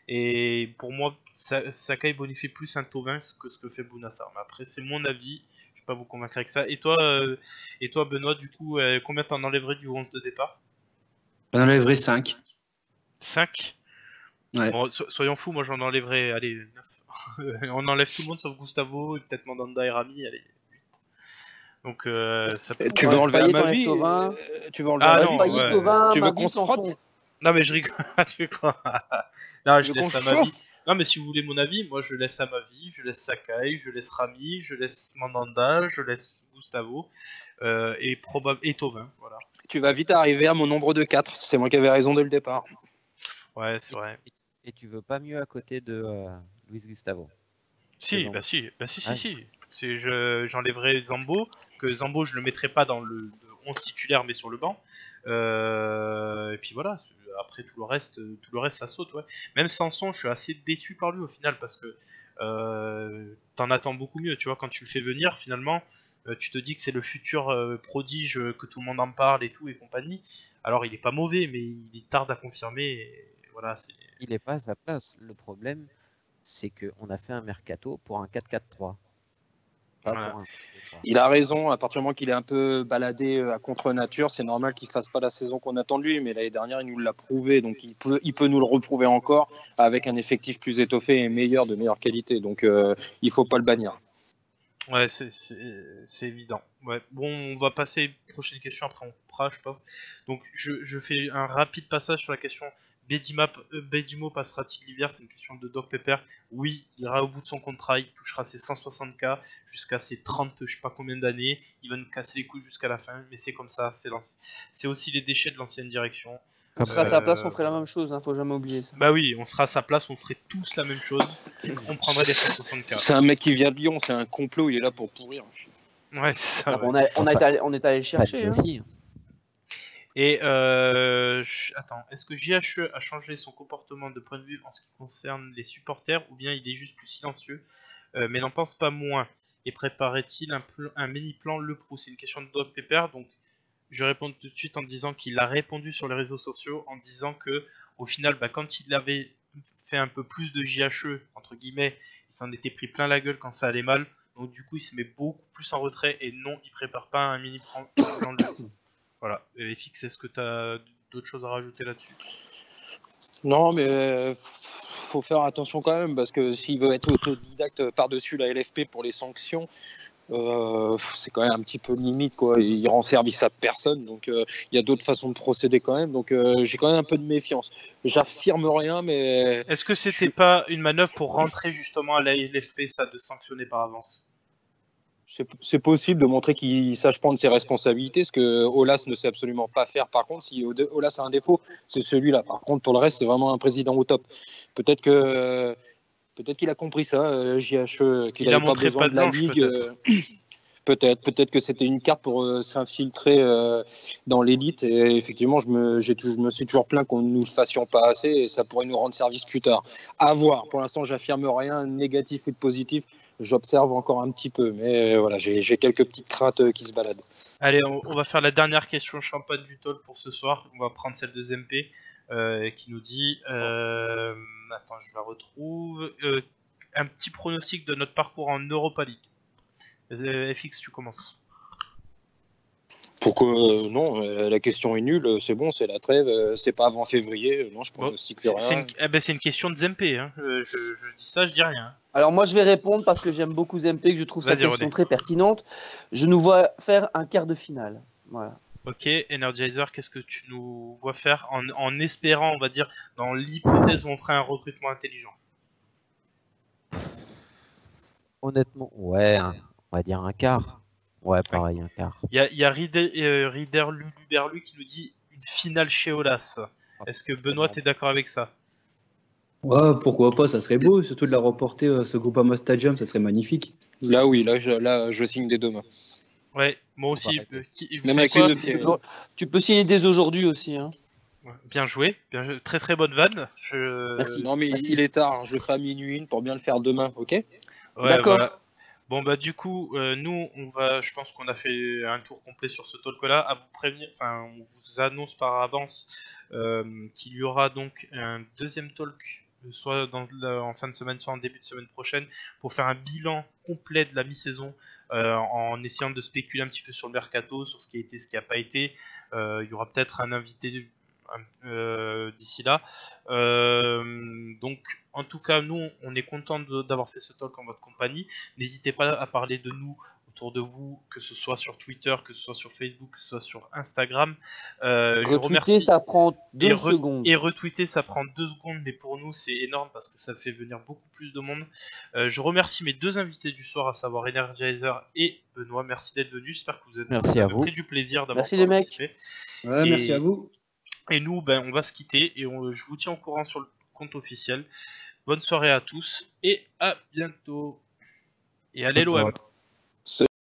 [SPEAKER 1] Et pour moi, Sakai bonifie plus un Thauvin que ce que fait Bounassar. Mais après, c'est mon avis. Je vais pas vous convaincre avec ça. Et toi, Benoît, du coup, combien t'en enlèverais du 11 de départ?
[SPEAKER 4] On enlèverait 5.
[SPEAKER 1] 5?
[SPEAKER 4] Ouais.
[SPEAKER 1] Bon, soyons fous, moi j'en enlèverais, allez, 9. On enlève tout le monde sauf Gustavo et peut-être Mandanda et Rami, allez, 8. Donc, ça peut...
[SPEAKER 2] Tu veux enlever à ma vie Tu veux enlever à ma vie Tu veux qu'on se frotte?
[SPEAKER 1] Non mais je rigole, tu fais quoi? Non, je laisse à ma vie. Non mais si vous voulez mon avis, moi je laisse à ma vie, je laisse Sakai, je laisse Rami, je laisse Mandanda, je laisse Gustavo et Thauvin, voilà.
[SPEAKER 2] Tu vas vite arriver à mon nombre de 4, c'est moi qui avais raison dès le départ.
[SPEAKER 1] Ouais, c'est vrai.
[SPEAKER 5] Et tu veux pas mieux à côté de Luis Gustavo?
[SPEAKER 1] Si. J'enlèverai Zambo, que Zambo je le mettrai pas dans le 11 titulaire mais sur le banc. Et puis voilà, après tout le reste ça saute, ouais. Même Sanson, je suis assez déçu par lui au final parce que t'en attends beaucoup mieux, tu vois, quand tu le fais venir finalement, tu te dis que c'est le futur prodige, que tout le monde en parle et tout et compagnie. Alors il est pas mauvais mais il tarde à confirmer et voilà,
[SPEAKER 5] il est pas à sa place. Le problème, c'est qu'on a fait un mercato pour un 4-4-3.
[SPEAKER 1] Voilà.
[SPEAKER 2] Il a raison, à partir du moment qu'il est un peu baladé à contre-nature, c'est normal qu'il ne fasse pas la saison qu'on attend de lui, mais l'année dernière il nous l'a prouvé, donc il peut nous le reprouver encore avec un effectif plus étoffé et meilleur, de meilleure qualité, donc il ne faut pas le bannir.
[SPEAKER 1] Ouais, c'est évident. Ouais. Bon, on va passer prochaine question, après on coupera, je pense. Donc je fais un rapide passage sur la question Bedimo passera-t-il l'hiver? C'est une question de Doc Pepper. Oui, il ira au bout de son contrat, il touchera ses 160K jusqu'à ses 30, je sais pas combien d'années. Il va nous casser les couilles jusqu'à la fin, mais c'est comme ça, c'est aussi les déchets de l'ancienne direction.
[SPEAKER 3] On sera à sa place, on ferait la même chose, hein, faut jamais oublier ça.
[SPEAKER 1] Bah oui, on sera à sa place, on ferait tous la même chose. On prendrait les 160K.
[SPEAKER 2] C'est un mec qui vient de Lyon, c'est un complot, il est là pour pourrir.
[SPEAKER 1] Ouais, c'est ça.
[SPEAKER 3] Ouais. On est allé le chercher. Hein.
[SPEAKER 5] Aussi.
[SPEAKER 1] Et attends, est-ce que JHE a changé son comportement de point de vue en ce qui concerne les supporters ou bien il est juste plus silencieux mais n'en pense pas moins? Et préparait-il un mini-plan Le Pro? C'est une question de Dog Pepper, donc Je réponds tout de suite en disant qu'il a répondu sur les réseaux sociaux en disant que, au final, quand il avait fait un peu plus de JHE, entre guillemets, il s'en était pris plein la gueule quand ça allait mal. Donc du coup, il se met beaucoup plus en retrait et non, il prépare pas un mini plan de jeu. Voilà. FX, est-ce que tu as d'autres choses à rajouter là-dessus?
[SPEAKER 2] Non, mais faut faire attention quand même, parce que s'il veut être autodidacte par-dessus la LFP pour les sanctions, c'est quand même un petit peu limite, quoi. Il rend service à personne, donc il y a d'autres façons de procéder quand même. Donc j'ai quand même un peu de méfiance. J'affirme rien, mais
[SPEAKER 1] Est-ce que c'était pas une manœuvre pour rentrer justement à la LFP, ça, de sanctionner par avance?
[SPEAKER 2] c'est possible de montrer qu'il sache prendre ses responsabilités, ce que Olas ne sait absolument pas faire. Par contre, si Olas a un défaut, c'est celui-là. Par contre, pour le reste, c'est vraiment un président au top. Peut-être qu'il a compris ça, JHE, qu'il
[SPEAKER 1] Il a
[SPEAKER 2] n'avait pas
[SPEAKER 1] montré
[SPEAKER 2] besoin
[SPEAKER 1] pas
[SPEAKER 2] de la
[SPEAKER 1] blanche,
[SPEAKER 2] Ligue. Peut-être que c'était une carte pour s'infiltrer dans l'élite. Et effectivement, je me suis toujours plaint qu'on ne nous le fassions pas assez, et ça pourrait nous rendre service plus tard. À voir. Pour l'instant, j'affirme rien, négatif ou de positif. J'observe encore un petit peu, mais voilà, j'ai quelques petites craintes qui se baladent.
[SPEAKER 1] Allez, on va faire la dernière question champagne du talk pour ce soir. On va prendre celle de Zempe qui nous dit... attends, je la retrouve. Un petit pronostic de notre parcours en Europa League. FX, tu commences.
[SPEAKER 2] Pourquoi non, la question est nulle, c'est bon, c'est la trêve, c'est pas avant février, non, je pronostique rien.
[SPEAKER 1] C'est une question de Zempe, hein. Je dis ça, je dis rien.
[SPEAKER 3] Alors moi je vais répondre parce que j'aime beaucoup Zempe, que je trouve sa
[SPEAKER 1] Vas-y,
[SPEAKER 3] question
[SPEAKER 1] René.
[SPEAKER 3] très pertinente. Je nous vois faire un quart de finale. Voilà.
[SPEAKER 1] Ok, Energizer, qu'est-ce que tu nous vois faire en espérant, on va dire, dans l'hypothèse où on ferait un recrutement intelligent?
[SPEAKER 5] Honnêtement, ouais, on va dire un quart. Ouais, pareil, un quart.
[SPEAKER 1] Il y a Rider Luluberlu qui nous dit une finale chez Olas. Est-ce que Benoît, t'es d'accord avec ça?
[SPEAKER 4] Ouais, pourquoi pas, ça serait beau, surtout de la reporter ce Groupama Stadium, ça serait magnifique.
[SPEAKER 2] Là, oui, là, je signe des deux mains.
[SPEAKER 1] Ouais, moi aussi.
[SPEAKER 5] Pareil.
[SPEAKER 1] Vous
[SPEAKER 2] Même
[SPEAKER 1] savez
[SPEAKER 2] avec
[SPEAKER 1] quoi
[SPEAKER 2] les deux pieds.
[SPEAKER 3] Tu peux signer dès aujourd'hui aussi. Hein.
[SPEAKER 1] Ouais, bien joué, très très bonne vanne.
[SPEAKER 3] Merci.
[SPEAKER 2] Non, mais
[SPEAKER 3] Merci.
[SPEAKER 2] il est tard, hein, je le ferai à minuit une pour bien le faire demain, ok?
[SPEAKER 1] Ouais,
[SPEAKER 3] D'accord.
[SPEAKER 1] voilà. Bon bah du coup, nous je pense qu'on a fait un tour complet sur ce talk-là. À vous prévenir, enfin on vous annonce par avance qu'il y aura donc un deuxième talk, soit en fin de semaine, soit en début de semaine prochaine, pour faire un bilan complet de la mi-saison, en essayant de spéculer un petit peu sur le mercato, sur ce qui a été, ce qui n'a pas été. Il y aura peut-être un invité d'ici là. Donc en tout cas, nous on est content d'avoir fait ce talk en votre compagnie. N'hésitez pas à parler de nous autour de vous, que ce soit sur Twitter, que ce soit sur Facebook, que ce soit sur Instagram. Je remercie.
[SPEAKER 3] Ça prend 2 secondes.
[SPEAKER 1] Et retweeter, ça prend 2 secondes, mais pour nous c'est énorme parce que ça fait venir beaucoup plus de monde. Je remercie mes deux invités du soir, à savoir Energizer et Benoît. Merci d'être venus. J'espère que vous avez pris du plaisir d'avoir participé.
[SPEAKER 4] Ouais, merci à vous.
[SPEAKER 1] Et nous, on va se quitter et je vous tiens au courant sur le compte officiel. Bonne soirée à tous et à bientôt. Et allez l'OM.